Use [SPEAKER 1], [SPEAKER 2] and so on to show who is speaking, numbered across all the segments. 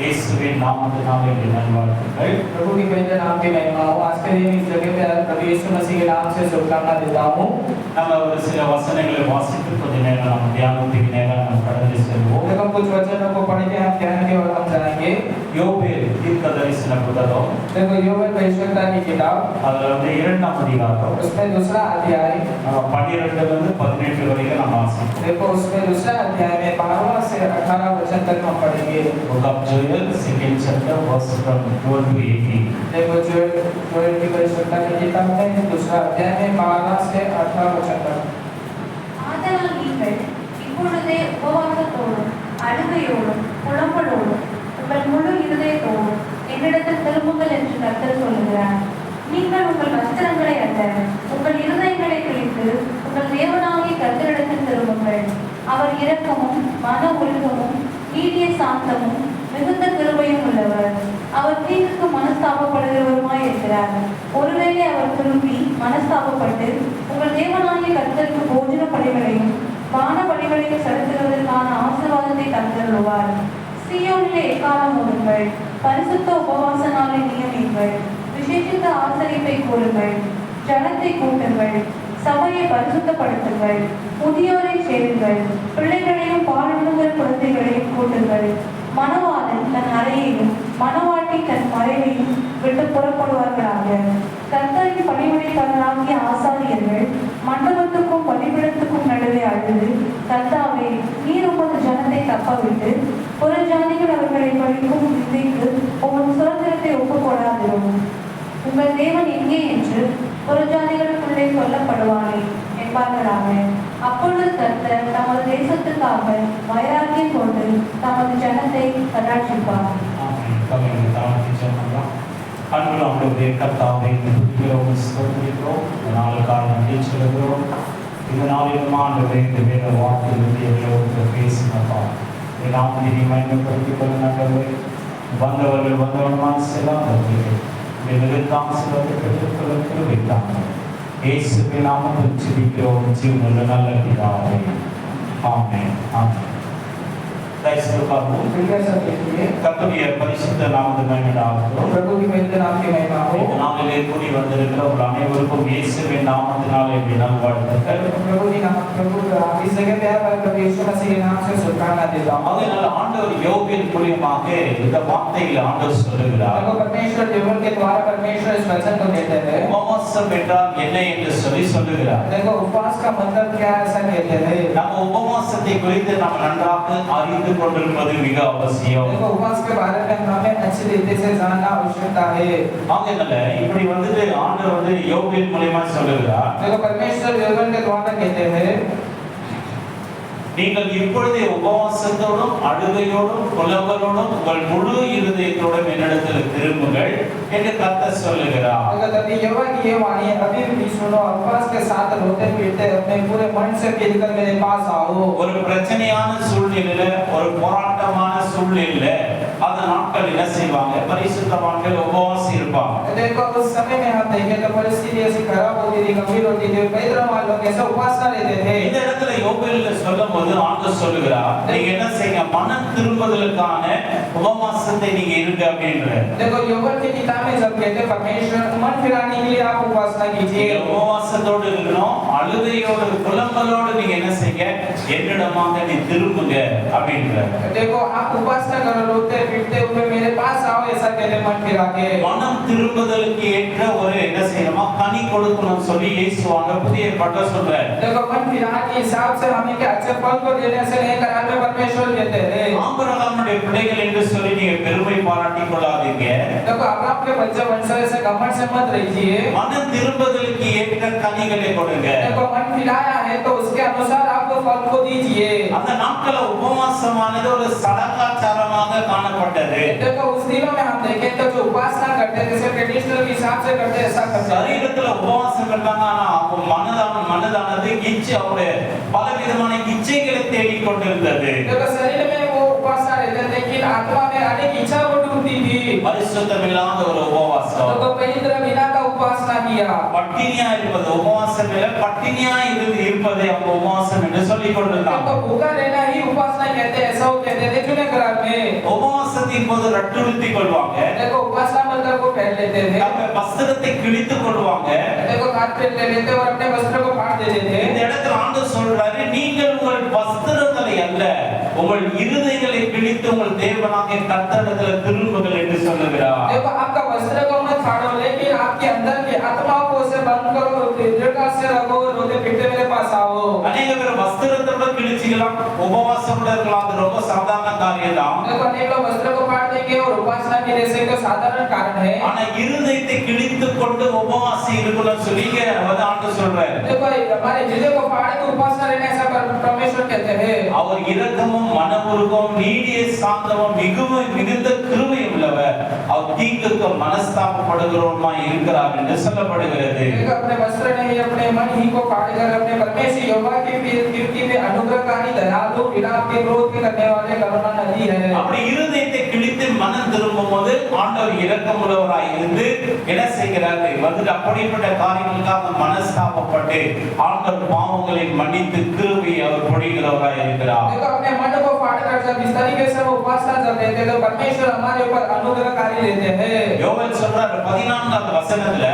[SPEAKER 1] இயேசுவின் நாமத்தினாலே நல்வாழ்த்துக்கள்.
[SPEAKER 2] प्रभु के पवित्र नाम की महिमा हो। आज के दिन इस जगह पे प्रभु यीशु मसीह के नाम से शुभकामना देता हूँ।
[SPEAKER 1] நம்ம ஒரு சில வசனங்களை வாசித்து கொஞ்ச நேரம் நம்ம தியானத்துக்கு நேரம் நம்ம கடந்து செல்வோம்.
[SPEAKER 2] हम कुछ वचनों को पढ़ के हम ध्यान की ओर हम जाएंगे।
[SPEAKER 1] யோபேல் தீர்க்கதரிசன புத்தகம்,
[SPEAKER 2] देखो योबेल भविष्यवक्ता की किताब,
[SPEAKER 1] அதுல வந்து 2ஆம் அதிகாரம்,
[SPEAKER 2] उसमें दूसरा अध्याय
[SPEAKER 1] 12 இருந்து 18 வரைக்கும் நம்ம வாசிப்போம்.
[SPEAKER 2] देखो उसमें दूसरा अध्याय में 12 से 18 वचन तक हम पढ़ेंगे।
[SPEAKER 1] Book of Joel, second chapter, verse from 12 to 18.
[SPEAKER 2] देखो जोएल की भविष्यवक्ता की किताब में दूसरा अध्याय में 12 से 18 वचन तक।
[SPEAKER 3] ஆதலால் நீங்கள் இப்பொழுதே உபவாசத்தோடும் அழுகையோடும் புலம்பலோடும் உங்கள் முழு இருதயத்தோடும் என்னிடத்தில் திரும்புங்கள் என்று கர்த்தர் சொல்லுகிறார். நீங்கள் உங்கள் வஸ்திரங்களை அல்ல, உங்கள் இருதயங்களை கிழித்து உங்கள் தேவனாகிய கர்த்தரிடத்தில் திரும்புங்கள். அவர் இரக்கமும் மன ஒழுக்கமும் நீடிய சாந்தமும் மிகுந்த கிருபையும் உள்ளவர். அவர் தீங்குக்கு மனஸ்தாபப்படுகிறவருமாய் இருக்கிறார். ஒருவேளை அவர் திரும்பி மனஸ்தாபப்பட்டு உங்கள் தேவனாகிய கர்த்தருக்கு போஜன பலிகளையும் பான பலிகளையும் செலுத்துவதற்கான ஆசீர்வாதத்தை தந்தருள்வார். சீயோனிலே எக்காலம் ஓடுங்கள், பரிசுத்த உபவாச நாளை நியமியுங்கள், விசேஷித்த ஆசரிப்பை கூறுங்கள், ஜனத்தை கூட்டுங்கள், சபையை பரிசுத்தப்படுத்துங்கள், முதியோரை சேருங்கள், பிள்ளைகளையும் பாலுண்ணுகிற குழந்தைகளையும் கூட்டுங்கள். மணவாளன் தன் அறையையும் மணவாட்டி தன் மறைவையும் விட்டு புறப்படுவார்களாக. கர்த்தரின் பணிவிடைக்காரராகிய ஆசாரியர்கள் மண்டபத்துக்கும் பலிபீடத்துக்கும் நடுவே அழுது, கர்த்தாவே, நீர் உமது ஜனத்தை தப்பவிட்டு புறஜாதிகள் அவர்களை பழிக்கும் நிந்தைக்கு உமது சுதந்திரத்தை ஒப்புக்கொடாதிரும். உங்கள் தேவன் எங்கே என்று புறஜாதிகளுக்குள்ளே சொல்லப்படுவானே என்பார்களாக. அப்பொழுது கர்த்தர் தமது தேசத்துக்காக வைராக்கியம் கொண்டு தமது ஜனத்தை கடாட்சிப்பார்.
[SPEAKER 1] அன்புள்ள ஆண்டவரே, கர்த்தாவே, துதிக்கிறோம், ஸ்தோத்திரிக்கிறோம். இந்த நாளுக்காக நன்றி சொல்கிறோம். இந்த நாளிலும் ஆண்டவரே, இந்த வேத வார்த்தையிலிருந்து எங்களோடு பேசினப்பா, இந்த நாமத்தை மகிமைப்படுத்திக் கொள்ள ஆண்டவரே. வந்தவர்கள் வந்தவர்களால் செல்லாதவர்களே நிறுத்தாம் சிலரை பெற்றுக்கொள்ள கிருபை தாங்க. இயேசுவின் நாமத்தில் ஜெபிக்கிறோம் ஜீவனுள்ள நல்ல பிதாவே. ஆமென். ஆமென். கர்த்தருடைய பரிசுத்த நாமத்துக்கு மகிமையாகட்டும்.
[SPEAKER 2] प्रभु की पवित्र नाम की महिमा हो।
[SPEAKER 1] இந்த நாளிலே கூடி வந்திருக்கிற உங்கள் அனைவருக்கும் இயேசுவின் நாமத்தினாலே நல்வாழ்த்துக்கள்.
[SPEAKER 2] प्रभु इस जगह पे आकर प्रभु यीशु मसीह के नाम से शुभकामना देता हूं।
[SPEAKER 1] அதனால ஆண்டவர் யோபேல் மூலமாக இந்த வார்த்தைகளை ஆண்டவர் சொல்லுகிறார்.
[SPEAKER 2] देखो परमेश्वर योबेल के द्वारा परमेश्वर इस वचन को कहते हैं।
[SPEAKER 1] உபவாசம் என்றால் என்ன என்று சொல்லுகிறார்.
[SPEAKER 2] देखो उपवास का मतलब क्या है ऐसा कहते हैं।
[SPEAKER 1] நம்ம உபவாசத்தை குறித்து நாம் நன்றாக அறிந்து கொண்டிருப்பது மிக அவசியம்.
[SPEAKER 2] देखो उपवास के बारे में हमें अच्छी तरीके से जानना आवश्यकता है।
[SPEAKER 1] ஆகையால இப்படி வந்துட்டு ஆண்டவர் வந்து யோபேல் மூலமா சொல்லுகிறார்.
[SPEAKER 2] देखो परमेश्वर योबेल के द्वारा कहते हैं,
[SPEAKER 1] நீங்கள் இப்பொழுதே உபவாசத்தோடும் அழுகையோடும் புலம்பலோடும் உங்கள் முழு இருதயத்தோடும் என்னிடத்தில் திரும்புங்கள் என்று கர்த்தர் சொல்லுகிறார்.
[SPEAKER 2] अगर तभी यहोवा की ये वाणी अभी भी सुनो, उपवास के साथ रोते पीटते अपने पूरे मन से पीटकर मेरे पास आओ।
[SPEAKER 1] ஒரு பிரச்சனையான சூழ்நிலையில, ஒரு போராட்டமான சூழ்நிலையில அந்த நாட்கள் என்ன செய்வாங்க? பரிசுத்தவான்கள் உபவாசி இருப்பாங்க.
[SPEAKER 2] देखो उस समय में हम देखें तो परिस्थिति ऐसी खराब होती थी, गंभीर होती थी, पवित्रवान लोग ऐसा उपवास कर लेते थे।
[SPEAKER 1] இந்த இடத்துல யோபேல் சொல்லும்போது ஆண்டவர் சொல்லுகிறார், நீங்க என்ன செய்யுங்க? மனம் திரும்புதலுக்கான உபவாசத்தை நீங்க இருங்க அப்படின்றார்.
[SPEAKER 2] देखो योबेल की किताब में जब कहते हैं परमेश्वर मन फिराने के लिए आप उपासना कीजिए,
[SPEAKER 1] உபவாசத்தோடு இருக்கணும், அழுகையோடு புலம்பலோடு நீங்க என்ன செய்யுங்க? என்னிடமாக நீ திரும்புங்க அப்படின்றார்.
[SPEAKER 2] देखो आप उपासना करो, रोते पीटते हुए मेरे पास आओ, ऐसा कहते मन फिरा के।
[SPEAKER 1] மனம் திரும்புதலுக்கு ஏற்ற ஒரு என்ன செய்யணுமா? கனி கொடுக்கணும் சொல்லி இயேசு புதிய ஏற்பாட்டுல சொல்றார்.
[SPEAKER 2] देखो मन फिराने के हिसाब से हमें क्या अच्छे फल को देने से नहीं कराने परमेश्वर कहते हैं।
[SPEAKER 1] ஆபிரகாமுடைய பிள்ளைகள் என்று சொல்லி நீங்க பெருமை பாராட்டிக் கொள்ளாதீங்க.
[SPEAKER 2] देखो अब्राहम के बच्चे वंशज से घमंड से मत रहिए।
[SPEAKER 1] மனம் திரும்புதலுக்கு ஏற்ற கனிகளை கொடுங்க.
[SPEAKER 2] देखो मन फिराया है तो उसके अनुसार आपको फल को दीजिए।
[SPEAKER 1] அந்த நாட்கள உபவாசமானது ஒரு சடங்காச்சாரமாக காணப்பட்டது.
[SPEAKER 2] देखो उस दिनों में हम देखें तो जो उपासना करते हैं जैसे ट्रेडिशनल के हिसाब से करते हैं ऐसा करते हैं।
[SPEAKER 1] சரீரத்துல உபவாசம் இருக்காங்க, ஆனா அவங்க மனதானது இச்சை, அவருடைய பலவிதமான இச்சைகளை தேடிக் கொண்டிருந்தது.
[SPEAKER 2] देखो शरीर में वो उपासना रहते थे लेकिन आत्मा में अनेक इच्छा को ढूंढती थी।
[SPEAKER 1] பரிசுத்தம் இல்லாத ஒரு உபவாசம்.
[SPEAKER 2] तो पवित्र बिना का उपासना किया।
[SPEAKER 1] பட்டினியா இருப்பது உபவாசம் இல்ல, பட்டினியா இருப்பதை அவங்க உபவாசம் என்று சொல்லிக் கொண்டிருந்தாங்க.
[SPEAKER 2] तो भूखा रहना ही उपासना कहते हैं, ऐसा वो कहते हैं चुने करार में।
[SPEAKER 1] உபவாசத்தின் போது ரட்டுடுத்திக் கொள்வாங்க,
[SPEAKER 2] देखो उपासना मतलब वो पहन लेते थे,
[SPEAKER 1] தங்கள் வஸ்திரத்தை கிழித்துக் கொள்வாங்க.
[SPEAKER 2] देखो हाथ पे ले लेते और अपने वस्त्र को फाड़ देते थे।
[SPEAKER 1] இந்த இடத்துல ஆண்டவர் சொல்றாரு, நீங்கள் உங்கள் வஸ்திரங்களை அல்ல, உங்கள் இருதயங்களை கிழித்து உங்கள் தேவனாகிய கர்த்தரிடத்தில் திரும்புங்கள் என்று சொல்லுகிறார்.
[SPEAKER 2] देखो आपका वस्त्र को मत फाड़ो, लेकिन आपके अंदर की आत्मा को उसे बंद करो, दृढ़ता से रखो, रोते पीटते मेरे पास आओ।
[SPEAKER 1] அநேக பேர் வஸ்திரத்தோட கிழிச்சிக்கலாம், உபவாசத்தோட இருக்கலாம், அது ரொம்ப சாதாரண காரியம் தான்.
[SPEAKER 2] देखो अनेक लोग वस्त्र को फाड़ देंगे और उपासना के जैसे तो साधारण कारण है।
[SPEAKER 1] ஆனா இருதயத்தை கிழித்துக் கொண்டு உபவாசி இருக்கணும்னு சொல்லி வந்து ஆண்டவர் சொல்றாரு.
[SPEAKER 2] देखो हमारे हृदय को फाड़ के उपासना रहना, ऐसा परमेश्वर कहते हैं।
[SPEAKER 1] அவர் இரக்கமும் மனமுருகவும் நீடிய சாந்தமும் மிகவும் மிகுந்த கிருபை உள்ளவர், அவர் தீங்குக்கு மனஸ்தாபப்படுகிறவருமாய் இருக்கிறார் என்று சொல்லப்படுகிறது.
[SPEAKER 2] देखो अपने वस्त्र नहीं, अपने मन ही को फाड़ कर अपने परमेश्वर यहोवा की कीर्ति में अनुग्रहकारी, दयालु, विलाप के क्रोध के करने वाले करुणा नदी है।
[SPEAKER 1] அப்படி இருதயத்தை கிழித்து மனம் திரும்பும்போது ஆண்டவர் இரக்கம் உள்ளவராய் இருந்து என்ன செய்கிறார்? வந்துட்டு அப்படிப்பட்ட காரியங்களுக்காக மனஸ்தாபப்பட்டு ஆண்டவர் பாவங்களை மன்னித்து கிருபையை அவர் பொழிகிறவராய் இருக்கிறார்.
[SPEAKER 2] देखो अपने मन को फाड़ कर जब इस तरीके से वो उपासना जब लेते हैं तो परमेश्वर हमारे ऊपर अनुग्रहकारी लेते हैं।
[SPEAKER 1] யோவேல் சொல்றார் 14வது வசனத்துல,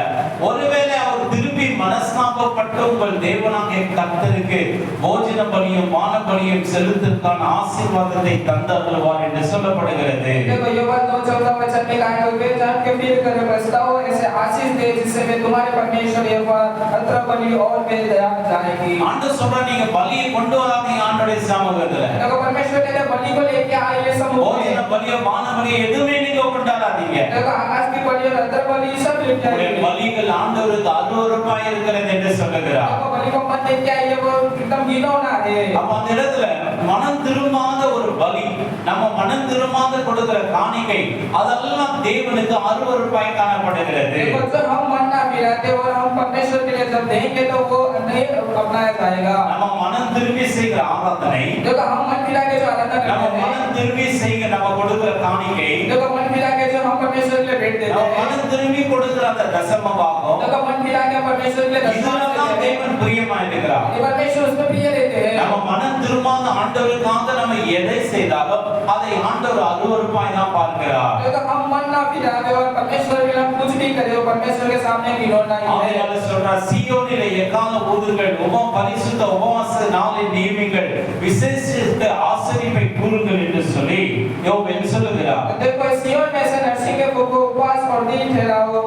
[SPEAKER 1] ஒருவேளை அவர் திருப்பி மனஸ்தாபப்பட்டு உங்கள் தேவனாகிய கர்த்தருக்கு போஜன பலியும் பான பலியும் செலுத்துவதற்கான ஆசீர்வாதத்தை தந்தருள்வார் என்று சொல்லப்படுகிறது.
[SPEAKER 2] देखो योवेल 2:14 वचन में कहा है, वे जान के फिर कर प्रस्ताव ऐसे आशीष दे जिससे वे तुम्हारे परमेश्वर यहोवा अंतर बलि और मेरी दया जाएगी।
[SPEAKER 1] ஆண்டவர் சொல்றார், நீங்க பலியை கொண்டு வராதீங்க ஆண்டவருடைய சமூகத்துல.
[SPEAKER 2] देखो परमेश्वर कहते हैं बलि को लेके आइए समूह
[SPEAKER 1] போஜன
[SPEAKER 2] में।
[SPEAKER 1] பலியோ பான பலியோ எதுவுமே நீங்க கொண்டாடாதீங்க.
[SPEAKER 2] देखो आकाश की बलि और अंतर बलि सब लेके
[SPEAKER 1] உங்களுடைய
[SPEAKER 2] आइए।
[SPEAKER 1] பலிகள் ஆண்டவருக்கு அருவருப்பாய் இருக்கிறது என்று சொல்லுகிறார்.
[SPEAKER 2] देखो बलि को मत लेके आइए, वो एकदम घिनौना है।
[SPEAKER 1] அப்ப அந்த இடத்துல மனம் திரும்பாத ஒரு பலி, நம்ம மனம் திரும்பாத கொடுக்கிற காணிக்கை, அதெல்லாம் தேவனுக்கு அருவருப்பாய் காணப்படுகிறது.
[SPEAKER 2] देखो जब हम मन ना फिराते और हम परमेश्वर के लिए जब देंगे तो वो नहीं अपनाया जाएगा।
[SPEAKER 1] நம்ம மனம் திரும்பி செய்கிற ஆராதனை,
[SPEAKER 2] देखो हम मन फिरा के जो आराधना
[SPEAKER 1] நம்ம
[SPEAKER 2] करते हैं,
[SPEAKER 1] மனம் திரும்பி செய்கிற நம்ம கொடுக்கிற காணிக்கை,
[SPEAKER 2] देखो मन फिरा के जो हम परमेश्वर के लिए भेंट देते
[SPEAKER 1] நம்ம
[SPEAKER 2] हैं,
[SPEAKER 1] மனம் திரும்பி கொடுக்கிற அந்த தசம பாகம்,
[SPEAKER 2] देखो मन फिरा के परमेश्वर के लिए दशमांश
[SPEAKER 1] இதெல்லாம்
[SPEAKER 2] देते हैं,
[SPEAKER 1] தேவன் பிரியமாய் இருக்கிறார்.
[SPEAKER 2] ये परमेश्वर उसमें प्रिय रहते हैं।
[SPEAKER 1] நம்ம மனம் திரும்பாத ஆண்டவருக்காக நம்ம எதை செய்தாலும் அதை ஆண்டவர் அருவருப்பாய் தான் பார்க்கிறார்.
[SPEAKER 2] देखो हम मन ना फिराते और परमेश्वर के लिए हम कुछ भी करें, वो परमेश्वर के सामने घिनौना ही है।
[SPEAKER 1] ஆகையால சொல்றார், சீயோனிலே எக்கால ஊதுங்கள், பரிசுத்த உபவாச நாளை நியமிங்கள், விசேஷித்த ஆசரிப்பை கூறுங்கள் என்று சொல்லி யோவேல் சொல்லுகிறார்.
[SPEAKER 2] देखो सिय्योन में से नरसिंह के को उपवास और दिन ठहराओ,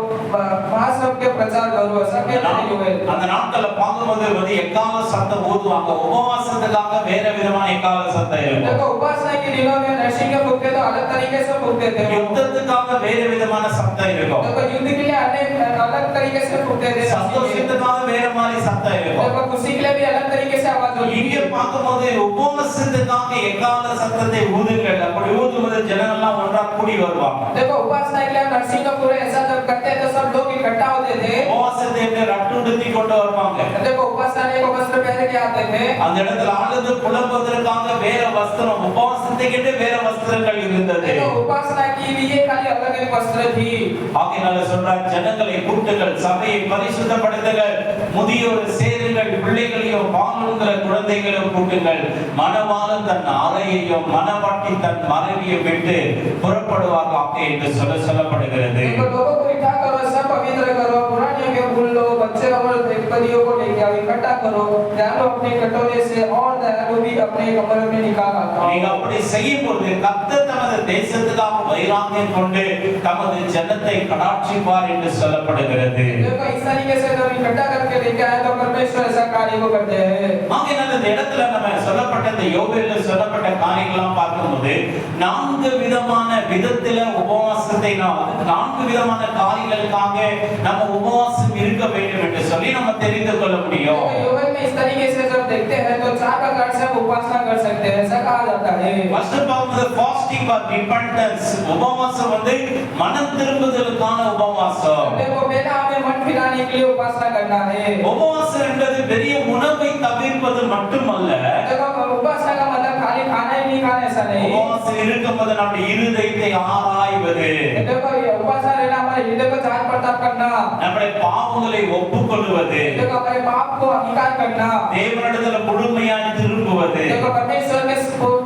[SPEAKER 2] महासभ के प्रचार करो, सबके लिए
[SPEAKER 1] அந்த நாட்கள பார்க்கும்போது வந்து எக்கால சத்தம் ஊதுவாங்க, உபவாசத்துக்காக வேற விதமான எக்கால சத்தம் இருக்கும்.
[SPEAKER 2] देखो उपासना के दिनों में नरसिंह के फूकते तो अलग तरीके से फूकते थे।
[SPEAKER 1] யுத்தத்துக்காக வேற விதமான சத்தம் இருக்கும்.
[SPEAKER 2] देखो युद्ध के लिए अलग तरीके से फूकते थे।
[SPEAKER 1] சந்தோஷத்துக்காக வேற மாதிரி சத்தம் இருக்கும்.
[SPEAKER 2] देखो खुशी के लिए भी अलग तरीके से आवाज होती
[SPEAKER 1] இங்கே
[SPEAKER 2] है।
[SPEAKER 1] பார்க்கும்போது உபவாசத்துக்காக எக்கால சத்தத்தை ஊதுங்கள், அப்படி ஊதும்போது ஜனங்கள் எல்லாம் ஒன்றா கூடி வருவாங்க.
[SPEAKER 2] देखो उपासना के लिए नरसिंह का पूरे ऐसा जब करते हैं तो सब लोग इकट्ठा होते थे।
[SPEAKER 1] உபவாசத்தை ரட்டுடுத்தி கொண்டு வருவாங்க.
[SPEAKER 2] देखो उपासना को वस्त्र पहन के आते थे।
[SPEAKER 1] அந்த இடத்துல ஆளுது புலம்புவதற்காக வேற வஸ்திரம், உபவாசத்துக்கு வேற வஸ்திரங்கள் இருந்தது.
[SPEAKER 2] देखो उपासना के लिए खाली अलग एक वस्त्र थी।
[SPEAKER 1] ஆகையால சொல்றார், ஜனங்களை கூட்டுங்கள், சபையை பரிசுத்தப்படுத்துங்கள், முதியோர் சேருங்கள், பிள்ளைகளையும் பாலுங்கிற குழந்தைகளையும் கூட்டுங்கள், மணவாளன் தன் அறையையும் மணவாட்டி தன் மனைவியை விட்டு புறப்படுவார்களாக என்று சொல்லப்படுகிறது.
[SPEAKER 2] देखो लोगों को इकट्ठा करो, सब पवित्र करो, पुरानियों के भूल लो, बच्चे और बच्चियों को लेके आओ, इकट्ठा करो, दयालु अपने कटोरे से और दयालु भी अपने कमरे में निकाल आता
[SPEAKER 1] நீங்க அப்படி செய்யும்போது கர்த்தர் தமது தேசத்துக்காக வைராக்கியம் கொண்டு தமது ஜனத்தை கடாட்சிப்பார் என்று சொல்லப்படுகிறது.
[SPEAKER 2] देखो इस तरीके से जब इकट्ठा करके लेके आए तो परमेश्वर ऐसा कार्य को करते हैं।
[SPEAKER 1] ஆகையால இந்த இடத்துல நம்ம சொல்லப்பட்ட இந்த யோவேல்ல சொல்லப்பட்ட காரியங்கள்லாம் பார்க்கும்போது 4 விதமான விதத்துல உபவாசத்தை நான்கு விதமான காரியங்களுக்காக நம்ம உபவாசம் இருக்க வேண்டும் என்று சொல்லி நம்ம தெரிந்து கொள்ள முடியும்.
[SPEAKER 2] योवेल में इस तरीके से जब देखते हैं तो 4 प्रकार से उपासना कर सकते हैं, ऐसा कहा जाता है।
[SPEAKER 1] ஃபர்ஸ்ட் பார்க்கும்போது ஃபாஸ்டிங் ஆர் ரிபெண்டன்ஸ், உபவாசம் வந்து மனம் திரும்புதலுக்கான உபவாசம்.
[SPEAKER 2] देखो पहला हमें मन फिराने के लिए उपासना करना है।
[SPEAKER 1] உபவாசம் என்பது பெரிய உணவை தவிர்ப்பது மட்டுமல்ல,
[SPEAKER 2] देखो उपासना का मतलब खाली खाना ही नहीं खाना ऐसा नहीं।
[SPEAKER 1] உபவாசம் இருக்கும்போது நம்முடைய இருதயத்தை ஆராய்வது,
[SPEAKER 2] देखो ये उपासना रहना हमारे हमारे हृदय को जांच पड़ताल करना,
[SPEAKER 1] நம்முடைய பாவங்களை ஒப்புக்கொள்வது,
[SPEAKER 2] देखो हमारे पाप को अंगीकार करना,
[SPEAKER 1] தேவனிடத்தில் முழுமையாய் திரும்புவது.
[SPEAKER 2] देखो परमेश्वर के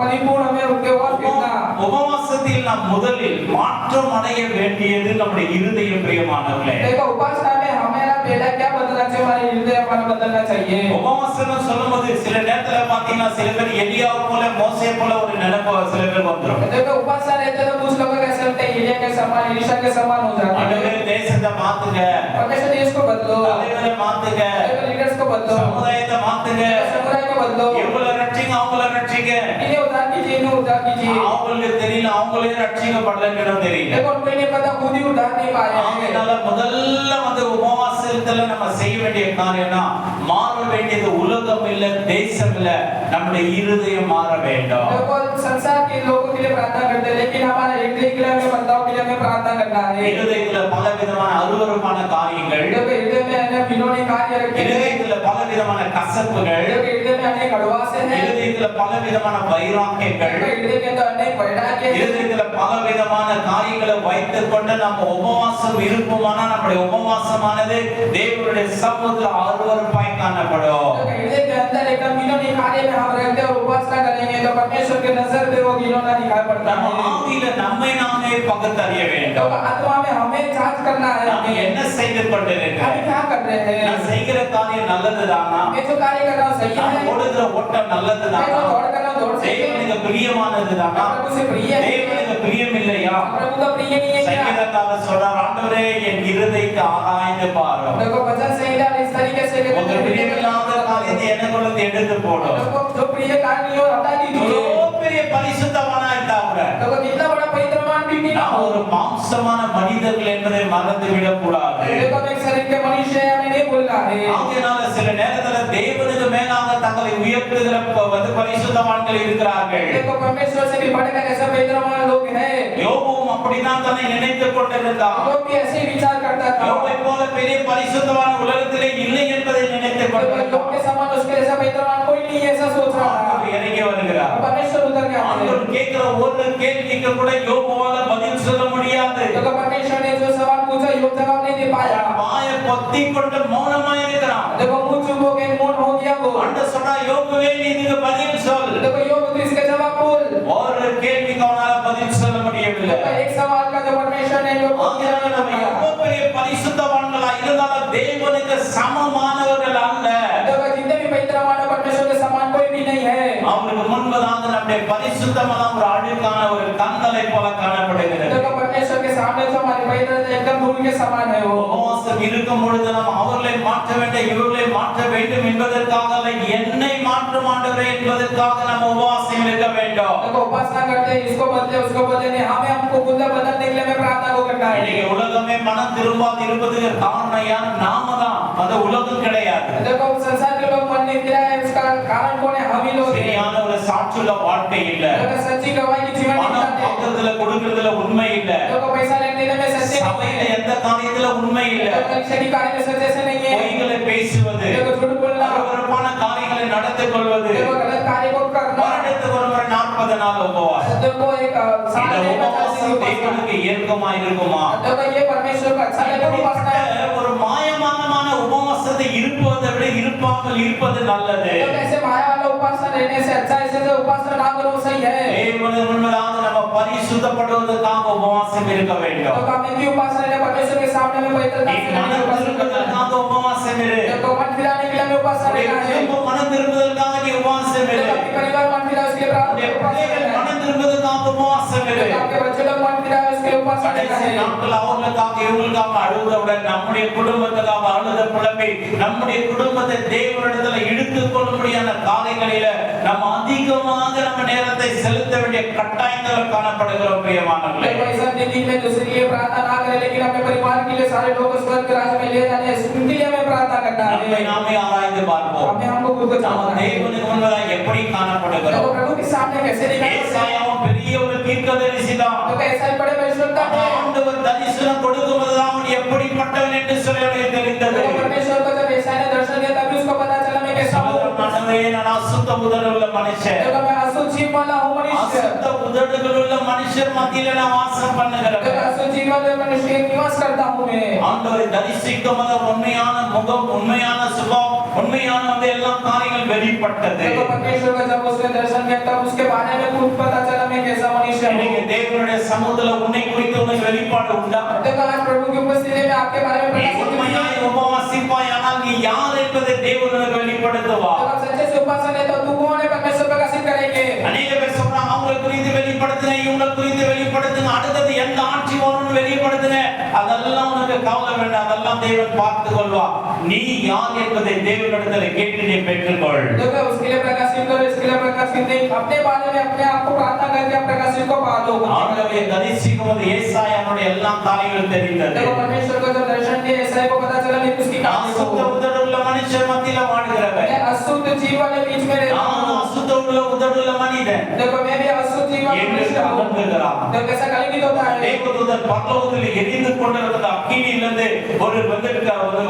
[SPEAKER 2] परिपूर्ण हमें उनके ओर फिरना।
[SPEAKER 1] உபவாசத்தில் நாம் முதலில் மாற்றம் அடைய வேண்டியது நம்முடைய இருதயம் பிரியமானவர்களே.
[SPEAKER 2] देखो उपासना में हमारा पहला क्या बदलना चाहिए, हमारे हृदय हमारा बदलना चाहिए।
[SPEAKER 1] உபவாசம் சொல்லும்போது சில நேரத்துல பாத்தீங்கன்னா சில பேர் எலியாவை போல மோசே போல ஒரு நினைப்பு சில பேர் வந்துரும்.
[SPEAKER 2] देखो उपासना रहते तो कुछ लोग कैसे होते हैं, एलिया के समान, एलीशा के समान हो जाते हैं।
[SPEAKER 1] ஆண்டவரே தேசத்தை மாத்துங்க,
[SPEAKER 2] परमेश्वर देश को बदलो,
[SPEAKER 1] தலைவரை மாத்துங்க,
[SPEAKER 2] लीडर्स को बदलो,
[SPEAKER 1] சமுதாயத்தை மாத்துங்க,
[SPEAKER 2] समुदाय को बदलो,
[SPEAKER 1] இவங்களை ரட்சிங்க அவங்கள ரட்சிங்க.
[SPEAKER 2] इन्हें उद्धार कीजिए, इन्हें उद्धार कीजिए।
[SPEAKER 1] அவங்களுக்கு தெரியல அவங்களே ரட்சிக்கப்படலன்னு தெரியல.
[SPEAKER 2] देखो उनको नहीं पता, खुद ही उद्धार नहीं पाए हैं।
[SPEAKER 1] அதனால முதல்ல வந்து உபவாசத்துல நம்ம செய்ய வேண்டிய காரியம்னா மாற வேண்டியது உலகம் இல்ல தேசம் இல்ல நம்முடைய இருதயம் மாற வேண்டும்.
[SPEAKER 2] देखो संसार के लोगों के लिए प्रार्थना करते हैं, लेकिन हमारा हृदय के लिए हमें बदलाव के लिए हमें प्रार्थना करना है।
[SPEAKER 1] இருதயத்துல பலவிதமான அருவருப்பான காரியங்கள்,
[SPEAKER 2] देखो हृदय में अनेक विनोदी कार्य रखे हैं,
[SPEAKER 1] இருதயத்துல பலவிதமான கசப்புகள்,
[SPEAKER 2] देखो हृदय में अनेक अड़वास हैं,
[SPEAKER 1] இருதயத்துல பலவிதமான வைராக்கியங்கள்,
[SPEAKER 2] देखो हृदय के अंदर अनेक वैराग्य हैं।
[SPEAKER 1] இருதயத்துல பலவிதமான காரியங்களை வைத்துக் கொண்டு நம்ம உபவாசம் இருப்போமானா நம்முடைய உபவாசமானது தேவனுடைய சமூகத்துல அருவருப்பாய் காணப்படும்.
[SPEAKER 2] देखो हृदय के अंदर एकदम विनोदी कार्य में हम रहते हैं और उपासना करेंगे तो परमेश्वर के नजर पे वो विनोदा दिखाई पड़ता
[SPEAKER 1] நம்ம
[SPEAKER 2] है।
[SPEAKER 1] ஆவியில நம்மை நாமே பகுத்தறிய
[SPEAKER 2] तो
[SPEAKER 1] வேண்டும்.
[SPEAKER 2] आत्मा में हमें जांच करना है,
[SPEAKER 1] நான் என்ன செய்து கொண்டிருக்கிறேன்,
[SPEAKER 2] हम क्या कर रहे हैं,
[SPEAKER 1] நான் செய்கிற காரியம் நல்லதுதானா,
[SPEAKER 2] मैं जो कार्य कर रहा हूँ सही
[SPEAKER 1] நான்
[SPEAKER 2] है,
[SPEAKER 1] ஓடுகிற ஓட்டம்
[SPEAKER 2] मैं
[SPEAKER 1] நல்லதுதானா,
[SPEAKER 2] जो दौड़ कर रहा हूँ दौड़ सही है,
[SPEAKER 1] தேவனுக்கு பிரியமானதுதானா,
[SPEAKER 2] प्रभु से प्रिय है,
[SPEAKER 1] தேவனுக்கு பிரியம் இல்லையா?
[SPEAKER 2] प्रभु का प्रिय नहीं है क्या?
[SPEAKER 1] சங்கீதக்காரர் சொல்றார், ஆண்டவரே என் இருதயத்தை ஆராய்ந்து பாரும்,
[SPEAKER 2] देखो भजन संहिता इस तरीके से कहते
[SPEAKER 1] உங்க
[SPEAKER 2] हैं,
[SPEAKER 1] பிரியமில்லாத காரியத்தை எனக்குள்ள எடுத்து போடும்.
[SPEAKER 2] देखो जो प्रिय कार्य नहीं हो हटा दीजिए।
[SPEAKER 1] எவ்வளவு பெரிய பரிசுத்தவானா இருந்தா கூட
[SPEAKER 2] देखो कितना बड़ा पवित्रवान भी नहीं
[SPEAKER 1] நாம்
[SPEAKER 2] हो,
[SPEAKER 1] ஒரு மாம்சமான மனிதர்கள் என்பதை மறந்து விடக் கூடாது.
[SPEAKER 2] देखो एक शरीर के मनुष्य है, हमें नहीं भूलना है।
[SPEAKER 1] ஆகையினால சில நேரத்துல தேவனுக்கு மேலாக தங்களை உயர்த்துகிற வந்து பரிசுத்தவான்கள் இருக்கிறார்கள்.
[SPEAKER 2] देखो परमेश्वर से भी बढ़कर ऐसा पवित्रवान लोग हैं,
[SPEAKER 1] யோபுவும் அப்படிதான் தன்னை நினைத்துக் கொண்டிருந்தான்.
[SPEAKER 2] जो भी ऐसे ही विचार करता था।
[SPEAKER 1] யோபை போல பெரிய பரிசுத்தவான் உலகத்திலே இல்லை என்பதை நினைத்துக்
[SPEAKER 2] देखो
[SPEAKER 1] கொண்டிருந்தான்.
[SPEAKER 2] लोग के समान उसके जैसा पवित्रवान कोई नहीं है, ऐसा सोच रहा था।
[SPEAKER 1] ஆண்டவர் இறங்கி வருகிறார்.
[SPEAKER 2] परमेश्वर उतर के आते हैं।
[SPEAKER 1] ஆண்டவர் கேட்கிற ஒரு கேள்விக்கு கூட யோபுவால பதில் சொல்ல முடியாது.
[SPEAKER 2] देखो परमेश्वर ने जो सवाल पूछा योग जवाब नहीं दे पाया।
[SPEAKER 1] வாயை பொத்திக் கொண்டு மௌனமா இருக்கிறான்.
[SPEAKER 2] देखो मुंह चुप हो गए, मौन हो गया वो।
[SPEAKER 1] ஆண்டவர் சொன்னா யோபுவே நீ இதுக்கு பதில் சொல்.
[SPEAKER 2] देखो योग तो इसका जवाब बोल।
[SPEAKER 1] ஒரு கேள்விக்கு அவனால பதில் சொல்ல முடியவில்லை.
[SPEAKER 2] देखो एक सवाल का जो परमेश्वर ने योग को दिया
[SPEAKER 1] ஆகையால நம்ம எவ்வளவு பெரிய பரிசுத்தவான்களா இருந்தாலும் தேவனுக்கு சமமானவர்கள் அல்ல.
[SPEAKER 2] देखो जितने भी पवित्रवान है परमेश्वर के समान कोई भी नहीं है।
[SPEAKER 1] அவருக்கு முன்பதாக நம்முடைய பரிசுத்தமெல்லாம் ஒரு அழுக்கான ஒரு கந்தலை போல காணப்படுகிறது.
[SPEAKER 2] देखो परमेश्वर के सामने तो हमारी पवित्रता एकदम धूल के समान है वो।
[SPEAKER 1] உபவாசம் இருக்கும் பொழுது நாம் அவர்களை மாற்ற வேண்டும் இவர்களை மாற்ற வேண்டும் என்பதற்காக அல்ல, என்னை மாற்றும் ஆண்டவரே என்பதற்காக நம்ம உபவாசம் இருக்க வேண்டும்.
[SPEAKER 2] देखो उपासना करते हैं, इसको बदले उसको बदले नहीं, हमें हमको खुद बदलने के लिए हमें प्रार्थना को करना है।
[SPEAKER 1] இன்னைக்கு உலகமே மனம் திரும்பாது இருப்பதுக்கு காரணம் யார்? நாம தான், அது உலகம் கிடையாது.
[SPEAKER 2] देखो संसार के लोग मन नहीं फिरा है, उसका कारण कौन है? हम ही लोग हैं।
[SPEAKER 1] சரியான ஒரு சாட்சியுள்ள வாழ்க்கை இல்ல,
[SPEAKER 2] देखो सच्ची गवाही की जीवन
[SPEAKER 1] பணம்
[SPEAKER 2] नहीं है।
[SPEAKER 1] வாங்குறதுல கொடுக்கறதுல உண்மை இல்ல,
[SPEAKER 2] देखो पैसा लेने देने में सच्चे नहीं
[SPEAKER 1] சபையில
[SPEAKER 2] है।
[SPEAKER 1] எந்த காரியத்துல உண்மை இல்ல,
[SPEAKER 2] देखो परीक्षा की कार्य में सच्चे से नहीं है।
[SPEAKER 1] பொய்களை பேசுவது,
[SPEAKER 2] देखो झूठ बोलना,
[SPEAKER 1] அருவருப்பான காரியங்களை நடத்திக் கொள்வது,
[SPEAKER 2] देखो गलत कार्य को करना।
[SPEAKER 1] வருடத்துக்கு ஒரு முறை 40 நாள் உபவாசம்.
[SPEAKER 2] देखो एक साल
[SPEAKER 1] இந்த
[SPEAKER 2] में 50
[SPEAKER 1] உபவாசம்
[SPEAKER 2] दिन उपासना।
[SPEAKER 1] தேவனுக்கு ஏற்கமா இருக்குமா?
[SPEAKER 2] देखो ये परमेश्वर को अच्छा लगे उपासना है।
[SPEAKER 1] ஒரு மாயமான உபவாசத்தை இருப்பதை விட இருப்பாமல் இருப்பது நல்லது.
[SPEAKER 2] तो ऐसे माया वाला उपासना रहने से अच्छा ऐसे जो उपासना ना करो सही है।
[SPEAKER 1] தேவனுக்கு முன்பதாக நம்ம பரிசுத்தப்படுவதற்காக உபவாசம் இருக்க வேண்டும்.
[SPEAKER 2] तो हमें की उपासना है परमेश्वर के सामने में पवित्रता
[SPEAKER 1] நீ
[SPEAKER 2] से
[SPEAKER 1] மனம்
[SPEAKER 2] उपासना करना है।
[SPEAKER 1] திரும்புவதற்காக உபவாசம் இரு.
[SPEAKER 2] देखो मन फिराने के लिए हमें उपासना
[SPEAKER 1] உன்னுடைய
[SPEAKER 2] करना है।
[SPEAKER 1] குடும்பம் மனம் திரும்புவதற்காக நீ உபவாசம் இரு.
[SPEAKER 2] देखो आपके परिवार मन फिरा उसके लिए
[SPEAKER 1] உன்னுடைய
[SPEAKER 2] उपासना
[SPEAKER 1] பிள்ளைகள்
[SPEAKER 2] करना है।
[SPEAKER 1] மனம் திரும்புவதற்காக உபவாசம் இரு.
[SPEAKER 2] देखो आपके बच्चे लोग मन फिरा उसके लिए उपासना करना
[SPEAKER 1] கடைசி
[SPEAKER 2] है।
[SPEAKER 1] நாட்கள் அவர்களுக்காக இவர்களுக்காக அழுவதுடன் நம்முடைய குடும்பத்துக்காக அழுத புலம்பி நம்முடைய குடும்பத்தை தேவனிடத்துல இழுத்துக் கொள்ளும்படியான காரியங்களில நம்ம அதிகமாக நம்ம நேரத்தை செலுத்த வேண்டிய கட்டாயங்கள் காணப்படுகிறோம் பிரியமானவர்களே.
[SPEAKER 2] देखो इस जिंदगी में दूसरे के लिए प्रार्थना ना करें, लेकिन अपने परिवार के लिए सारे लोग स्वर्ग के राज्य में ले जाने हैं, उनके लिए हमें प्रार्थना करना
[SPEAKER 1] நம்மை
[SPEAKER 2] है।
[SPEAKER 1] நாமே ஆராய்ந்து பார்ப்போம்.
[SPEAKER 2] हमें हमको खुद को
[SPEAKER 1] நாம்
[SPEAKER 2] जानना है।
[SPEAKER 1] தேவனுக்கு முன்பதாக எப்படி
[SPEAKER 2] देखो
[SPEAKER 1] காணப்படுகிறோம்?
[SPEAKER 2] प्रभु के सामने कैसे दिखाई
[SPEAKER 1] ஏசாயாவும் பெரிய ஒரு தீர்க்கதரிசி தான்.
[SPEAKER 2] तो कैसा ही बड़े भविष्यवक्ता थे।
[SPEAKER 1] ஆண்டவர் தரிசனம் கொடுக்கும்போது அவன் எப்படிப்பட்டவன் என்று சொல்லி அவனுக்கு தெரிந்தது.
[SPEAKER 2] देखो परमेश्वर को जब यशायाह ने दर्शन दिया तभी उसको पता चला मैं कैसा हूँ।
[SPEAKER 1] ஆண்டவரே, நான் அசுத்த உதடுள்ள மனுஷன்.
[SPEAKER 2] देखो मैं अशुद्ध जीव वाला हूँ मनुष्य।
[SPEAKER 1] அசுத்த உதடுகளுள்ள மனுஷர் மத்தியில நான் வாசம் பண்ணுகிறேன்.
[SPEAKER 2] देखो अशुद्ध जीव जीवन में मनुष्य निवास करता हूँ मैं
[SPEAKER 4] ஆண்டவரை தரிசிக்கும்போது உண்மையான முகம் உண்மையான சுபாவம் உண்மையான வந்து எல்லா காரியங்கள் வெளிப்பட்டது
[SPEAKER 2] देखो परमेश्वर का जब उसने दर्शन किया तब उसके बारे में खुद पता चला मैं कैसा मनुष्य हूँ
[SPEAKER 4] இன்னைக்கு தேவனுடைய சமூகத்துல உன்னை குறித்து உனக்கு வெளிப்பாடு உண்டா
[SPEAKER 2] देखो आज प्रभु की उपस्थिति में आपके बारे में
[SPEAKER 4] நீ
[SPEAKER 2] पता चला
[SPEAKER 4] உண்மையாய் உபவாசிப்பாய் ஆனால் நீ யார் என்பதை தேவன் உனக்கு வெளிப்படுத்துவா
[SPEAKER 2] जब आप सच्चे से उपासना है तो तू कौन है परमेश्वर प्रकाशित करेंगे
[SPEAKER 4] அநேக பேர் சொல்றாங்க அவங்களை குறித்து வெளிப்படுத்துங்க இவங்களை குறித்து வெளிப்படுத்துங்க அடுத்தது எந்த ஆட்சி வரும்னு வெளிப்படுத்துங்க அதெல்லாம் உனக்கு கவலை வேண்டாம் அதெல்லாம் தேவன் பார்த்துக் கொள்வா நீ யார் என்பதை தேவனிடத்தில் கேட்டு நீ பெற்றுக்கொள்
[SPEAKER 2] देखो उसके लिए प्रकाशित करो इसके लिए प्रकाशित नहीं अपने बारे में अपने आप को प्रार्थना करके आप प्रकाशित को पा लो
[SPEAKER 4] ஆண்டவரை தரிசிக்கும்போது ஏசாயாவுடைய எல்லா காரியங்களும் தெரிந்தது
[SPEAKER 2] देखो परमेश्वर को जब दर्शन दिया ईसाई को पता चला मैं उसकी
[SPEAKER 4] அசுத்த உதடுள்ள மனுஷன் மத்தியில வாழ்கிறவன்
[SPEAKER 2] मैं अशुद्ध जीव वाले बीच में रहता
[SPEAKER 4] நான்
[SPEAKER 2] हूँ
[SPEAKER 4] அசுத்த உதடுள்ள மனிதன்
[SPEAKER 2] देखो मैं भी अशुद्ध जीव वाला
[SPEAKER 4] என்று
[SPEAKER 2] मनुष्य हूँ
[SPEAKER 4] கலங்குகிறான்
[SPEAKER 2] तो कैसा कलंकित होता है
[SPEAKER 4] தேவதூதன் பரலோகத்தில் எரிந்து கொண்டிருந்த அக்கினியிலிருந்து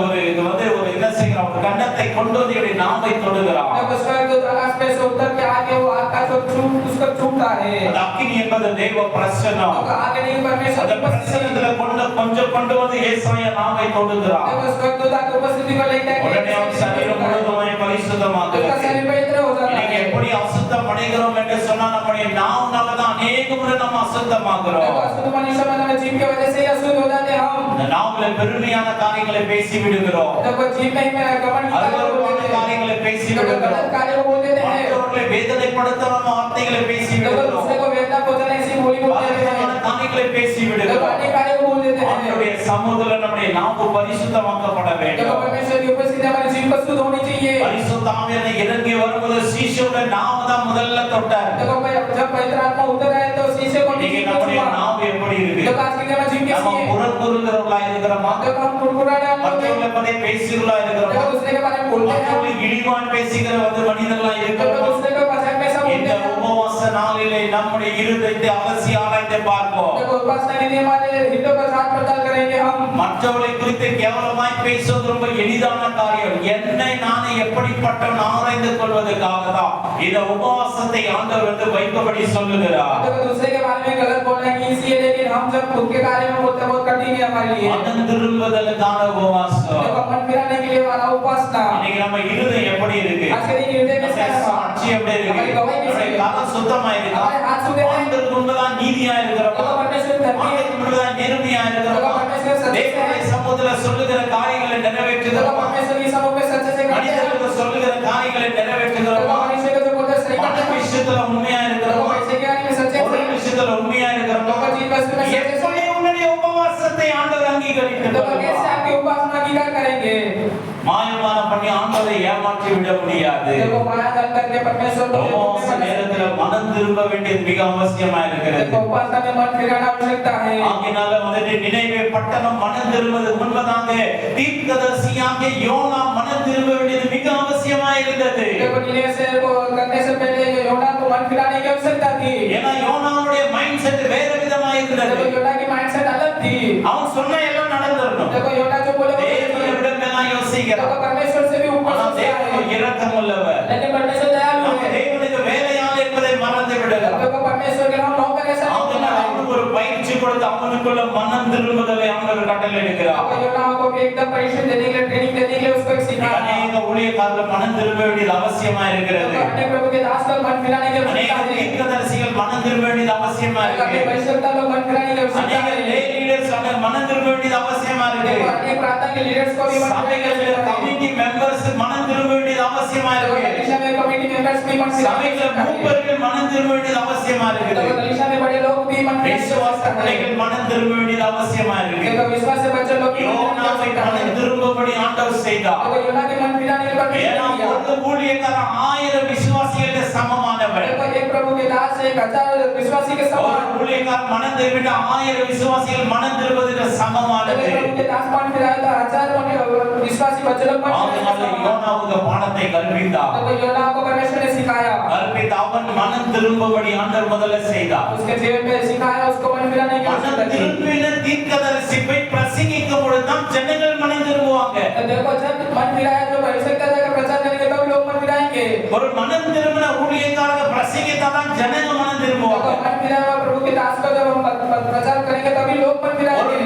[SPEAKER 4] ஒரு இது ஒரு என்ன செய்கிறான் ஒரு கண்டத்தை கொண்டு வந்து இவருடைய நாவை தொடுகிறான்
[SPEAKER 2] देखो स्वर्गदूत आकाश में से उतर के आके वो आकाश को उसको छूता है
[SPEAKER 4] அந்த அக்கினி என்பது தேவ பிரசன்னம்
[SPEAKER 2] तो आगे नहीं परमेश्वर
[SPEAKER 4] அந்த
[SPEAKER 2] की उपस्थिति
[SPEAKER 4] பிரசன்னத்துல கொஞ்சம் கொண்டு வந்து ஏசாயா நாவை தொடுகிறான்
[SPEAKER 2] देखो स्वर्गदूत की उपस्थिति को लेकर
[SPEAKER 4] உடனே அவன் சரீரம் முழுவதுமாய்
[SPEAKER 2] उसका
[SPEAKER 4] பரிசுத்தமாகிறது
[SPEAKER 2] शरीर पवित्र हो जाता
[SPEAKER 4] இன்னைக்கு
[SPEAKER 2] है
[SPEAKER 4] எப்படி அசுத்தம் அடைகிறோம் என்று சொன்னா நம்முடைய நாவுனாலதான் அநேக முறை நம்ம அசுத்தமாகிறோம்
[SPEAKER 2] देखो अशुद्ध मनुष्य मतलब जीव की वजह से ही अशुद्ध हो जाते हैं हम
[SPEAKER 4] இந்த நாவுல பெருமையான காரியங்களை பேசி விடுகிறோம்
[SPEAKER 2] देखो जीव में ही कपट
[SPEAKER 4] அருவருப்பான காரியங்களை பேசி விடுகிறோம்
[SPEAKER 2] गलत कार्य को बोल देते हैं
[SPEAKER 4] மற்றவர்களை வேதனைப்படுத்துற வார்த்தைகளை பேசி
[SPEAKER 2] देखो
[SPEAKER 4] விடுகிறோம்
[SPEAKER 2] दूसरे को वेदना पहुंचाने ऐसी बोली बोल देते हैं
[SPEAKER 4] பலவிதமான காரியங்களை பேசி
[SPEAKER 2] देखो
[SPEAKER 4] விடுகிறோம்
[SPEAKER 2] अनेक कार्य को बोल देते हैं
[SPEAKER 4] ஆண்டவருடைய சமூகத்துல நம்முடைய நாவு பரிசுத்தமாக்கப்பட
[SPEAKER 2] देखो
[SPEAKER 4] வேண்டும்
[SPEAKER 2] परमेश्वर की उपस्थिति हमारे जीव पर शुद्ध होनी चाहिए
[SPEAKER 4] பரிசுத்த ஆவியானவர் இறங்கி வரும்போது சீஷருடைய நாவு தான் முதல்ல தொட்டார்
[SPEAKER 2] देखो भाई जब पवित्र आत्मा उतर आए तो शीशे को
[SPEAKER 4] இன்னைக்கு நம்முடைய நாவு எப்படி இருக்கு
[SPEAKER 2] देखो आज के दिन में जीव
[SPEAKER 4] நம்ம
[SPEAKER 2] कैसी है
[SPEAKER 4] புறங்குறுகிறவர்களா இருக்கிறோமா
[SPEAKER 2] देखो हम कुड़कुड़ाने वाले लोग हैं
[SPEAKER 4] மற்றவர்களை பத்தி பேசுகிறவர்களா இருக்கிறோமா
[SPEAKER 2] देखो दूसरे के बारे में बोलते हैं
[SPEAKER 4] மற்றவர்களை இழிவான் பேசுகிற மனிதர்களா
[SPEAKER 2] देखो
[SPEAKER 4] இருக்கிறோமா
[SPEAKER 2] दूसरे के बारे में ऐसा
[SPEAKER 4] இந்த
[SPEAKER 2] बोलते हैं
[SPEAKER 4] உபவாச நாளிலே நம்முடைய இருதயத்தை அலசி ஆராய்ந்து பார்ப்போம்
[SPEAKER 2] देखो उपासना के दिन हमारे हृदय का जांच पड़ताल करेंगे हम
[SPEAKER 4] மற்றவர்களை குறித்து கேவலமாய் பேசுவது ரொம்ப எளிதான காரியம் என்னை நானே எப்படிப்பட்டவன் ஆராய்ந்து கொள்வதற்காக தான் இந்த உபவாசத்தை ஆண்டவர் வந்து வைப்பபடி சொல்லுகிறார்
[SPEAKER 2] देखो दूसरे के बारे में गलत बोलना कि इसलिए लेकिन हम जब खुद के बारे में बोलते हैं बहुत कठिन है हमारे लिए
[SPEAKER 4] மனம் திரும்புவதற்கான உபவாசம்
[SPEAKER 2] देखो मन फिराने के लिए वाला उपासना
[SPEAKER 4] இன்னைக்கு நம்ம இருதயம் எப்படி இருக்கு
[SPEAKER 2] आज के दिन हृदय कैसा
[SPEAKER 4] நம்முடைய
[SPEAKER 2] है
[SPEAKER 4] சாட்சி எப்படி இருக்கு
[SPEAKER 2] हमारी गवाही कैसी
[SPEAKER 4] நம்முடைய
[SPEAKER 2] है
[SPEAKER 4] கரம் சுத்தமா இருக்கா
[SPEAKER 2] हमारे हाथ शुद्ध है
[SPEAKER 4] ஆண்டவருக்கு முன்பதான் நீதியா இருக்கிறோமா
[SPEAKER 2] देखो परमेश्वर धर्मी है
[SPEAKER 4] ஆண்டவருக்கு முன்பதான் நேர்மையா இருக்கிறோமா தேவனுடைய சமூகத்துல சொல்லுகிற காரியங்களை
[SPEAKER 2] देखो
[SPEAKER 4] நிறைவேற்றுகிறோமா
[SPEAKER 2] परमेश्वर की समूह में सच्चे से करते हैं
[SPEAKER 4] மனிதர்களுக்கு சொல்லுகிற காரியங்களை
[SPEAKER 2] देखो
[SPEAKER 4] நிறைவேற்றுகிறோமா
[SPEAKER 2] मनुष्य को जो बोलते हैं सही करते
[SPEAKER 4] மற்ற
[SPEAKER 2] हैं
[SPEAKER 4] விஷயத்துல உண்மையா
[SPEAKER 2] देखो
[SPEAKER 4] இருக்கிறோமா
[SPEAKER 2] ऐसे क्या है कि सच्चे
[SPEAKER 4] ஒரு விஷயத்துல உண்மையா இருக்கிறோமா
[SPEAKER 2] देखो जीव वस्तु में सच्चे
[SPEAKER 4] எப்படி உன்னுடைய உபவாசத்தை ஆண்டவர் அங்கீகரித்து
[SPEAKER 2] देखो कैसे आपकी उपासना की क्या करेंगे
[SPEAKER 4] மாயமான பண்ணி ஆண்டவரை ஏமாற்றி விட முடியாது
[SPEAKER 2] देखो माया दल करके परमेश्वर को
[SPEAKER 4] உபவாச நேரத்துல மனம் திரும்ப வேண்டியது மிக அவசியமா இருக்கிறது
[SPEAKER 2] देखो उपासना में मन फिराना आवश्यकता है
[SPEAKER 4] ஆகினால வந்துட்டு நினைவே பட்டணம் மனம் திரும்புவது முன்பதாக தீர்க்கதரிசியாக யோனா மனம் திரும்ப வேண்டியது மிக அவசியமா இருந்தது
[SPEAKER 2] देखो निने से को करने से पहले योना को मन फिराने की आवश्यकता थी
[SPEAKER 4] ஏன்னா யோனாவுடைய மைண்ட் செட் வேற விதமா இருந்தது
[SPEAKER 2] देखो योना की माइंडसेट अलग थी
[SPEAKER 4] அவன் சொன்ன எல்லாம் நடந்துறணும்
[SPEAKER 2] देखो योना जो बोले वो
[SPEAKER 4] தேவனை விட மேலா யோசிக்கிறான்
[SPEAKER 2] देखो परमेश्वर से भी ऊपर
[SPEAKER 4] ஆனா
[SPEAKER 2] सोचता है
[SPEAKER 4] தேவன் இரக்கம் உள்ளவர்
[SPEAKER 2] लेकिन परमेश्वर दयालु
[SPEAKER 4] நம்ம
[SPEAKER 2] है
[SPEAKER 4] தேவனுக்கு வேலையாள் என்பதை மறந்து விடுகிறார்
[SPEAKER 2] देखो परमेश्वर के हम नौकर ऐसा नहीं
[SPEAKER 4] அவனுக்கு
[SPEAKER 2] होना है
[SPEAKER 4] அவனுக்கு ஒரு பயிற்சி கொடுத்து அவனுக்குள்ள மனம் திரும்புதலை ஆண்டவர் கட்டளை எடுக்கிறார்
[SPEAKER 2] देखो योना को एकदम परीक्षा देने के लिए ट्रेनिंग देने के लिए उसको एक सिखाना
[SPEAKER 4] அநேக ஊழியக்காரர்கள் மனம் திரும்ப வேண்டியது அவசியமா இருக்கிறது
[SPEAKER 2] देखो अन्य प्रभु के दास लोग मन फिराने की
[SPEAKER 4] அநேக
[SPEAKER 2] आवश्यकता है
[SPEAKER 4] தீர்க்கதரிசிகள் மனம் திரும்ப வேண்டியது அவசியமா
[SPEAKER 2] देखो अन्य
[SPEAKER 4] இருக்கு
[SPEAKER 2] परिशुद्धता लोग मन फिराने की आवश्यकता
[SPEAKER 4] அநேக
[SPEAKER 2] है
[SPEAKER 4] லே லீடர்ஸ் அவங்க மனம் திரும்ப வேண்டியது அவசியமா
[SPEAKER 2] देखो
[SPEAKER 4] இருக்கு
[SPEAKER 2] अन्य प्रार्थना के लीडर्स को भी मन फिराने की
[SPEAKER 4] சபைகளில்
[SPEAKER 2] आवश्यकता है
[SPEAKER 4] கமிட்டி மெம்பர்ஸ் மனம் திரும்ப வேண்டியது அவசியமா
[SPEAKER 2] देखो
[SPEAKER 4] இருக்கு
[SPEAKER 2] कलीसिया में कमेटी मेंबर्स भी मन फिराने की
[SPEAKER 4] சபைகளில்
[SPEAKER 2] आवश्यकता है
[SPEAKER 4] மூப்பர்கள் மனம் திரும்ப வேண்டியது அவசியமா
[SPEAKER 2] देखो
[SPEAKER 4] இருக்குது
[SPEAKER 2] कलीसिया में बड़े लोग भी मन फिराने की
[SPEAKER 4] விசுவாச
[SPEAKER 2] आवश्यकता है
[SPEAKER 4] பிள்ளைகள் மனம் திரும்ப வேண்டியது அவசியமா இருக்கு
[SPEAKER 2] देखो विश्वास से बच्चे लोग भी मन फिराने की
[SPEAKER 4] யோனாவை
[SPEAKER 2] आवश्यकता है
[SPEAKER 4] மனம் திரும்பபடி ஆண்டவர் செய்தார்
[SPEAKER 2] देखो योना के मन फिराने के परमेश्वर
[SPEAKER 4] ஏன்னா
[SPEAKER 2] ने किया
[SPEAKER 4] ஒரு ஊழியக்காரன் 1000 விசுவாசிகளுக்கு சமமானவர்
[SPEAKER 2] देखो एक प्रभु के दास 1000 विश्वासी के
[SPEAKER 4] ஒரு
[SPEAKER 2] समान
[SPEAKER 4] ஊழியக்காரன் மனம் திரும்பிட்டு 1000 விசுவாசிகள் மனம் திரும்புவதற்கு சமமானது
[SPEAKER 2] देखो प्रभु के दास मन फिराया तो 1000 विश्वासी बच्चे लोग मन फिराने
[SPEAKER 4] ஆகையால
[SPEAKER 2] के समान
[SPEAKER 4] யோனாவுக்கு பாடத்தை கற்பித்தார்
[SPEAKER 2] देखो योना को परमेश्वर ने सिखाया
[SPEAKER 4] கற்பித்து அவன் மனம் திரும்பபடி ஆண்டவர் முதல்ல செய்தார்
[SPEAKER 2] उसके जीवन में सिखाया उसको मन फिराने की
[SPEAKER 4] மனம்
[SPEAKER 2] आवश्यकता थी
[SPEAKER 4] திரும்பின தீர்க்கதரிசி போய் பிரசங்கிக்கும் பொழுதுதான் ஜனங்கள் மனம் திரும்புவாங்க
[SPEAKER 2] देखो जब मन फिराया जो आवश्यकता जाकर प्रचार करेंगे तब लोग मन फिराएंगे
[SPEAKER 4] ஒரு மனம் திரும்பின ஊழியக்காரங்க பிரசங்கித்தாதான் ஜனங்க மனம்
[SPEAKER 2] देखो
[SPEAKER 4] திரும்புவாங்க
[SPEAKER 2] मन फिराया हुआ प्रभु के दास को जब हम प्रचार करेंगे तभी लोग मन
[SPEAKER 4] ஒரு
[SPEAKER 2] फिराएंगे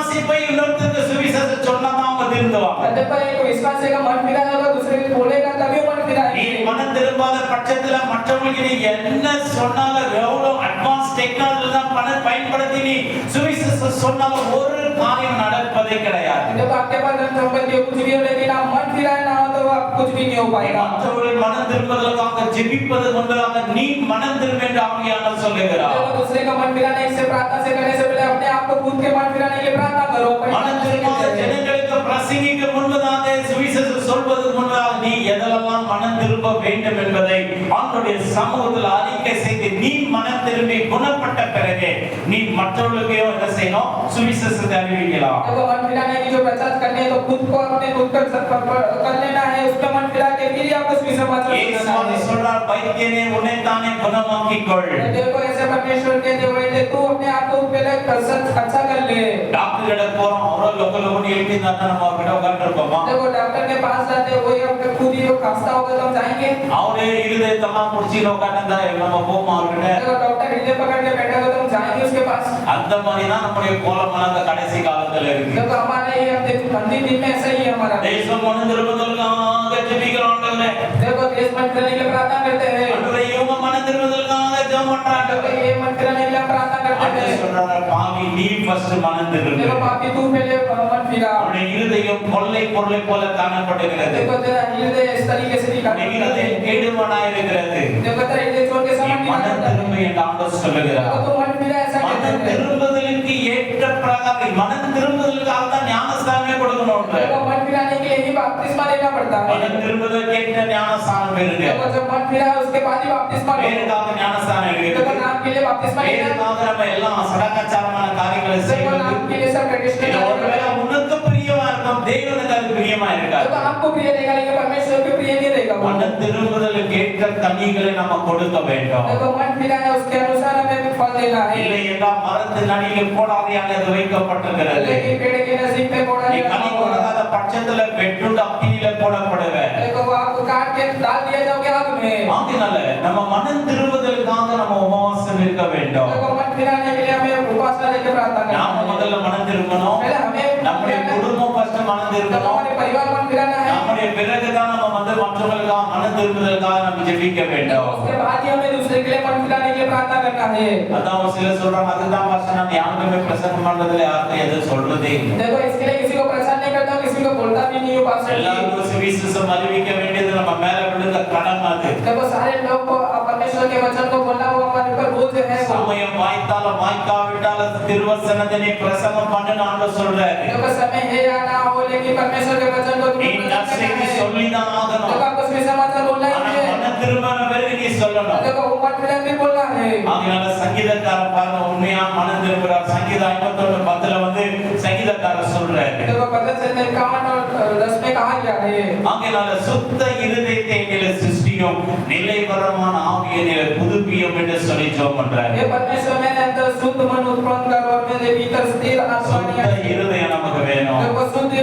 [SPEAKER 4] விசுவாசிப்பை இன்னொருத்தருக்கு சுவிசேஷம் சொன்னாதான் அவங்க திருந்துவாங்க.
[SPEAKER 2] देखो एक विश्वास का मन फिराना होगा, दूसरे को बोलेगा तभी मन
[SPEAKER 4] நீ
[SPEAKER 2] फिराएंगे।
[SPEAKER 4] மனம் திரும்பாத பட்சத்துல மற்றவங்களுக்கு நீ என்ன சொன்னாலும் எவ்வளவு அட்வான்ஸ் டெக்னாலஜி தான் பயன்படுத்தி நீ சுவிசேஷம் சொன்னாலும் ஒரு காரியம் நடப்பதே கிடையாது.
[SPEAKER 2] देखो आपके पास धन संपत्ति हो, कुछ भी हो, लेकिन आप मन फिराए ना हो तो आप कुछ भी नहीं हो पाएगा।
[SPEAKER 4] மற்றவர்கள் மனம் திரும்புவதற்காக ஜெபிப்பது முன்பதாக நீ மனம் திரும்ப என்று ஆவியானவர் சொல்லுகிறார்.
[SPEAKER 2] देखो दूसरे का मन फिराने से प्रार्थना से करने से पहले अपने आप को खुद के मन फिराने के लिए प्रार्थना करो।
[SPEAKER 4] மனம் திரும்பாத ஜனங்களுக்கு பிரசங்கிக்க முன்பதாக சுவிசேஷம் சொல்வதற்கு முன்பதாக நீ எதெல்லாம் மனம் திரும்ப வேண்டும் என்பதை ஆண்டவருடைய சமூகத்தில் அறிக்கை செய்து நீ மனம் திரும்பி குணப்பட்ட பிறகு நீ மற்றவர்களுக்கு என்ன செய்யணும்? சுவிசேஷத்தை அறிவிக்கலாம்.
[SPEAKER 2] देखो मन फिराने की जो प्रचार करनी है तो खुद को अपने खुद कर लेना है, उसका मन फिरा के फिर आपको सुसमाचार सुनाना है।
[SPEAKER 4] சொல்றார் வைத்தியனே உன்னை தானே குணமாக்கிக்கொள்.
[SPEAKER 2] देखो ऐसे परमेश्वर कहते हुए तू अपने आप को पहले अच्छा कर ले।
[SPEAKER 4] டாக்டர் கிட்ட போறோம், அவரோ லோக்கல் எழுப்பி தான் நம்ம கிட்ட உட்கார்ந்து இருப்போமா?
[SPEAKER 2] देखो डॉक्टर के पास जाते हो, वही अपने खुद ही खांसता होगा तो हम जाएंगे।
[SPEAKER 4] அவரே இருதயத்தெல்லாம் முடிச்சு உட்கார்ந்தா நம்ம போமா அவர்கிட்ட?
[SPEAKER 2] देखो डॉक्टर हृदय पकड़ के बैठा होगा तो हम जाएंगे उसके पास।
[SPEAKER 4] அந்த மாதிரி தான் நம்முடைய கோலமான அந்த கடைசி காலத்துல இருக்கு.
[SPEAKER 2] देखो हमारे ये अंतिम दिन में ऐसा ही है हमारा।
[SPEAKER 4] தேசம் மனம் திரும்புவதற்காக ஜெபிக்கிறோம் ஆண்டவரே.
[SPEAKER 2] देखो देश मन फिराने के लिए प्रार्थना करते हैं।
[SPEAKER 4] ஆண்டவரே இவங்க மனம் திரும்புவதற்காக ஜெபம் பண்றாங்க.
[SPEAKER 2] देखो ये मन फिराने के लिए प्रार्थना करते
[SPEAKER 4] ஆண்டவர்
[SPEAKER 2] हैं।
[SPEAKER 4] சொல்றாரு பாவி நீ ஃபர்ஸ்ட் மனம் திரும்பு.
[SPEAKER 2] देखो पापी तू पहले मन फिरा।
[SPEAKER 4] உன்னுடைய இருதயம் கொள்ளை பொருளை போல காணப்படுகிறது.
[SPEAKER 2] देखो तेरा हृदय इस तरीके से दिखा
[SPEAKER 4] உன்னுடைய இருதயம் கேடுமானாய் இருக்கிறது.
[SPEAKER 2] देखो तेरा हृदय छोड़ के
[SPEAKER 4] நீ
[SPEAKER 2] समझ नहीं
[SPEAKER 4] மனம்
[SPEAKER 2] आता।
[SPEAKER 4] திரும்ப என்று ஆண்டவர் சொல்லுகிறார்.
[SPEAKER 2] देखो तू मन फिरा ऐसा कहते
[SPEAKER 4] மனம்
[SPEAKER 2] हैं।
[SPEAKER 4] திரும்புதலுக்கு ஏற்ற பிரகாரம் மனம் திரும்புதலுக்காக தான் ஞானஸ்தானமே கொடுக்கணும்.
[SPEAKER 2] देखो मन फिराने के लिए ही बपतिस्मा लेना पड़ता है।
[SPEAKER 4] மனம் திரும்புதலுக்கு ஏற்ற ஞானஸ்தானம் பெறுங்க.
[SPEAKER 2] देखो जब मन फिरा उसके बाद ही बपतिस्मा लो।
[SPEAKER 4] வேறுக்காக ஞானஸ்தானம்
[SPEAKER 2] देखो
[SPEAKER 4] எடுக்கிறது.
[SPEAKER 2] नाम के लिए बपतिस्मा लेना।
[SPEAKER 4] வேறுக்காக நம்ம எல்லாம் சடங்காச்சாரமான காரியங்களை
[SPEAKER 2] देखो
[SPEAKER 4] செய்வது.
[SPEAKER 2] नाम के लिए सब
[SPEAKER 4] இது
[SPEAKER 2] ट्रेडिशनल
[SPEAKER 4] ஒருவேளை உனக்கு பிரியமா இருக்கும், தேவனுக்கு அது பிரியமா இருக்காது.
[SPEAKER 2] देखो आपको प्रिय रहेगा लेकिन परमेश्वर को प्रिय नहीं रहेगा।
[SPEAKER 4] மனம் திரும்புதலுக்கு ஏற்ற கனிகளை நம்ம கொடுக்க வேண்டும்.
[SPEAKER 2] देखो मन फिरा है उसके अनुसार हमें भी फल देना है।
[SPEAKER 4] இல்லை என்றால் மரத்தின் அடியில் கோடாரியாக அது வைக்கப்பட்டிருக்கிறது.
[SPEAKER 2] लेकिन पेड़ के नजदीक में कोड़ा
[SPEAKER 4] நீ
[SPEAKER 2] नहीं
[SPEAKER 4] கனி
[SPEAKER 2] रखा होगा।
[SPEAKER 4] கொடுக்காத பட்சத்துல வெட்டுண்டு அக்கினியில போடப்படுவே.
[SPEAKER 2] देखो वो आपको काट के डाल दिया जाओगे आग में।
[SPEAKER 4] ஆகினால நம்ம மனம் திரும்புதலுக்காக நம்ம உபவாசம் இருக்க வேண்டும்.
[SPEAKER 2] देखो मन फिराने के लिए हमें उपासना लेके प्रार्थना करना
[SPEAKER 4] நாம
[SPEAKER 2] है।
[SPEAKER 4] முதல்ல மனம் திரும்பணும்.
[SPEAKER 2] पहले हमें
[SPEAKER 4] நம்முடைய குடும்பம் ஃபர்ஸ்ட் மனம்
[SPEAKER 2] जब
[SPEAKER 4] திரும்பணும்.
[SPEAKER 2] हमारे परिवार मन फिराना है,
[SPEAKER 4] நம்முடைய பிறகுதான் நம்ம மற்றவர்களுக்காக மனம் திரும்புதலுக்காக நம்ம ஜெபிக்க வேண்டும்.
[SPEAKER 2] उसके बाद ही हमें दूसरे के लिए मन फिराने के लिए प्रार्थना करना है।
[SPEAKER 4] அதான் ஒரு சிலர் சொல்றாங்க அதுதான் பாஸ்டர் நான் யாருக்குமே பிரசங்கம் பண்றதுல யாருக்கும் எதுவும் சொல்றதே இல்லை.
[SPEAKER 2] देखो इसके लिए किसी को प्रचार नहीं करता हूं, किसी को बोलता भी नहीं हूं पास्टर जी।
[SPEAKER 4] எல்லாருக்கும் சுவிசேஷம் அறிவிக்க வேண்டியது நம்ம மேல விழுந்த கடமை அது.
[SPEAKER 2] देखो सारे लोग को परमेश्वर के वचन को बोलना वो हमारे ऊपर बोझ है।
[SPEAKER 4] சமயம் வாய்த்தாலும் வாய்க்காவிட்டாலும் திருவசனத்தை நீ பிரசங்கம் பண்ணுன்னு ஆண்டவர் சொல்றாரு.
[SPEAKER 2] देखो समय है या ना हो लेकिन परमेश्वर के वचन को
[SPEAKER 4] நீ
[SPEAKER 2] तुम्हें
[SPEAKER 4] நற்செய்தி
[SPEAKER 2] प्रचार करना है।
[SPEAKER 4] சொல்லிதான் ஆகணும்.
[SPEAKER 2] देखो आपको सुसमाचार बोलना
[SPEAKER 4] ஆனா
[SPEAKER 2] ही है।
[SPEAKER 4] மனம் திரும்பின பிறகு நீ சொல்லணும்.
[SPEAKER 2] देखो मन फिरा के बोलना है।
[SPEAKER 4] அதனால சங்கீதக்காரன் பாருங்க உண்மையா மனம் திரும்புறார். சங்கீதம் 51:10 வந்து சங்கீதக்காரர் சொல்றாரு.
[SPEAKER 2] देखो पता चलता है 51:10 में कहा गया है।
[SPEAKER 4] ஆகையால சுத்த இருதயத்தை எங்களை சிருஷ்டியும் நிலைவரமான ஆவியை எங்களை புதுப்பியும் என்று சொல்லி ஜெபம் பண்றாரு.
[SPEAKER 2] हे परमेश्वर मेरे अंदर शुद्ध मन उत्पन्न कर और मेरे भीतर स्थिर आत्मा
[SPEAKER 4] சுத்த இருதயம் நமக்கு வேணும்.
[SPEAKER 2] देखो शुद्ध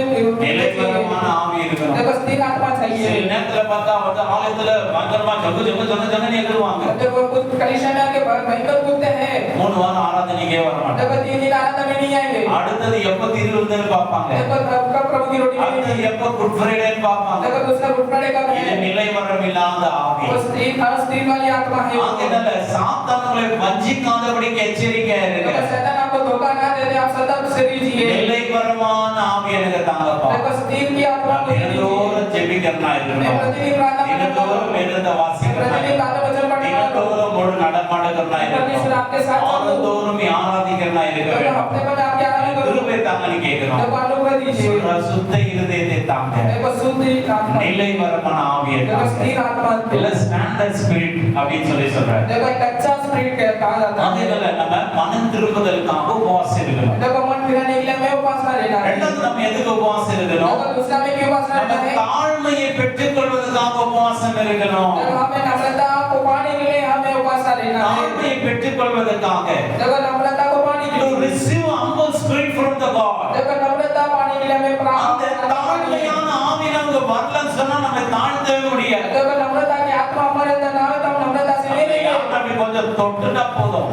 [SPEAKER 4] நிலைவரமான ஆவி இருக்கணும்.
[SPEAKER 2] देखो स्थिर आत्मा
[SPEAKER 4] சில
[SPEAKER 2] चाहिए।
[SPEAKER 4] நேரத்துல பார்த்தா வந்து ஆலயத்துல பயங்கரமா ஜங்கு ஜங்கு ஜங்கு ஜங்குன்னு எதிர்வாங்க.
[SPEAKER 2] देखो कुछ कलीसिया में आके भयंकर कूदते हैं।
[SPEAKER 4] 3 வாரம் ஆராதனைக்கே வர மாட்டாங்க.
[SPEAKER 2] देखो 3 दिन आराधना में नहीं आएंगे।
[SPEAKER 4] அடுத்தது எப்ப திருவிருந்துன்னு பார்ப்பாங்க.
[SPEAKER 2] देखो कब प्रभु की रोटी
[SPEAKER 4] அடுத்தது
[SPEAKER 2] मिलेगी।
[SPEAKER 4] எப்ப குட் ஃப்ரைடேன்னு பார்ப்பாங்க.
[SPEAKER 2] देखो दूसरा गुड फ्राइडे कब
[SPEAKER 4] இது
[SPEAKER 2] है।
[SPEAKER 4] நிலைவரம் இல்லாத ஆவி.
[SPEAKER 2] वो स्थिर वाली आत्मा है।
[SPEAKER 4] ஆகையால சாத்தான் உங்களை வஞ்சிக்காதபடிக்கு எச்சரிக்கையா
[SPEAKER 2] देखो
[SPEAKER 4] இருங்க.
[SPEAKER 2] शैतान आपको धोखा ना दे दे, आप सतर्क से रहिए।
[SPEAKER 4] நிலைவரமான ஆவி எனக்கு தாங்கப்பா.
[SPEAKER 2] देखो स्थिर की आत्मा को दीजिए।
[SPEAKER 4] தினந்தோறும் ஜெபிக்கிறனா
[SPEAKER 2] मैं
[SPEAKER 4] இருக்கணும்.
[SPEAKER 2] प्रतिदिन प्रार्थना करता
[SPEAKER 4] தினந்தோறும்
[SPEAKER 2] हूं।
[SPEAKER 4] வேதத்தை வாசிக்கிறனா
[SPEAKER 2] प्रतिदिन बातें वचन पढ़ना हूं।
[SPEAKER 4] தினந்தோறும் ஒரு நடமாடுகிறனா
[SPEAKER 2] परमेश्वर
[SPEAKER 4] இருக்கணும்.
[SPEAKER 2] आपके साथ चलो।
[SPEAKER 4] ஆனந்தோறும் ஆராதிக்கிறனா இருக்க
[SPEAKER 2] देखो
[SPEAKER 4] வேண்டும்.
[SPEAKER 2] हफ्ते में आपकी आराधना करो।
[SPEAKER 4] கிருபை தாங்கன்னு கேட்கிறோம்.
[SPEAKER 2] देखो अनुग्रह दीजिए।
[SPEAKER 4] சொல்ற சுத்த இருதயத்தை தாங்க.
[SPEAKER 2] देखो शुद्ध आत्मा।
[SPEAKER 4] நிலைவரமான ஆவியை
[SPEAKER 2] देखो
[SPEAKER 4] தாங்க.
[SPEAKER 2] स्थिर आत्मा।
[SPEAKER 4] இல்ல ஸ்டாண்டர்ட் ஸ்பிரிட் அப்படின்னு சொல்லி சொல்றாரு.
[SPEAKER 2] देखो एक अच्छा स्पिरिट कहा जाता है।
[SPEAKER 4] ஆகையால நம்ம மனம் திரும்புதலுக்காக உபவாசம் இருக்கணும்.
[SPEAKER 2] देखो मन फिराने के लिए हमें उपासना लेना है।
[SPEAKER 4] ரெண்டாவது நம்ம எதுக்கு உபவாசம் இருக்கணும்?
[SPEAKER 2] देखो दूसरा में क्यों उपासना
[SPEAKER 4] நம்ம
[SPEAKER 2] लेना है।
[SPEAKER 4] தாழ்மையை பெற்றுக்கொள்வதற்காக உபவாசம் இருக்கணும்.
[SPEAKER 2] देखो हमें नम्रता को पाने के लिए हमें उपासना लेना है।
[SPEAKER 4] தாழ்மையை பெற்றுக்கொள்வதற்காக
[SPEAKER 2] देखो नम्रता को पाने के
[SPEAKER 4] to
[SPEAKER 2] लिए
[SPEAKER 4] receive humble spirit from the God.
[SPEAKER 2] देखो नम्रता पाने के लिए हमें
[SPEAKER 4] அந்த
[SPEAKER 2] प्रार्थना
[SPEAKER 4] தாழ்மையான ஆவி நமக்கு வரலன்னு சொன்னா நம்ம தாழ்த்தவே முடியாது.
[SPEAKER 2] देखो नम्रता की आत्मा हमारे अंदर ना हो तो हम नम्रता से नहीं रहेंगे।
[SPEAKER 4] அப்படி கொஞ்சம் தொட்டுட்டா போதும்.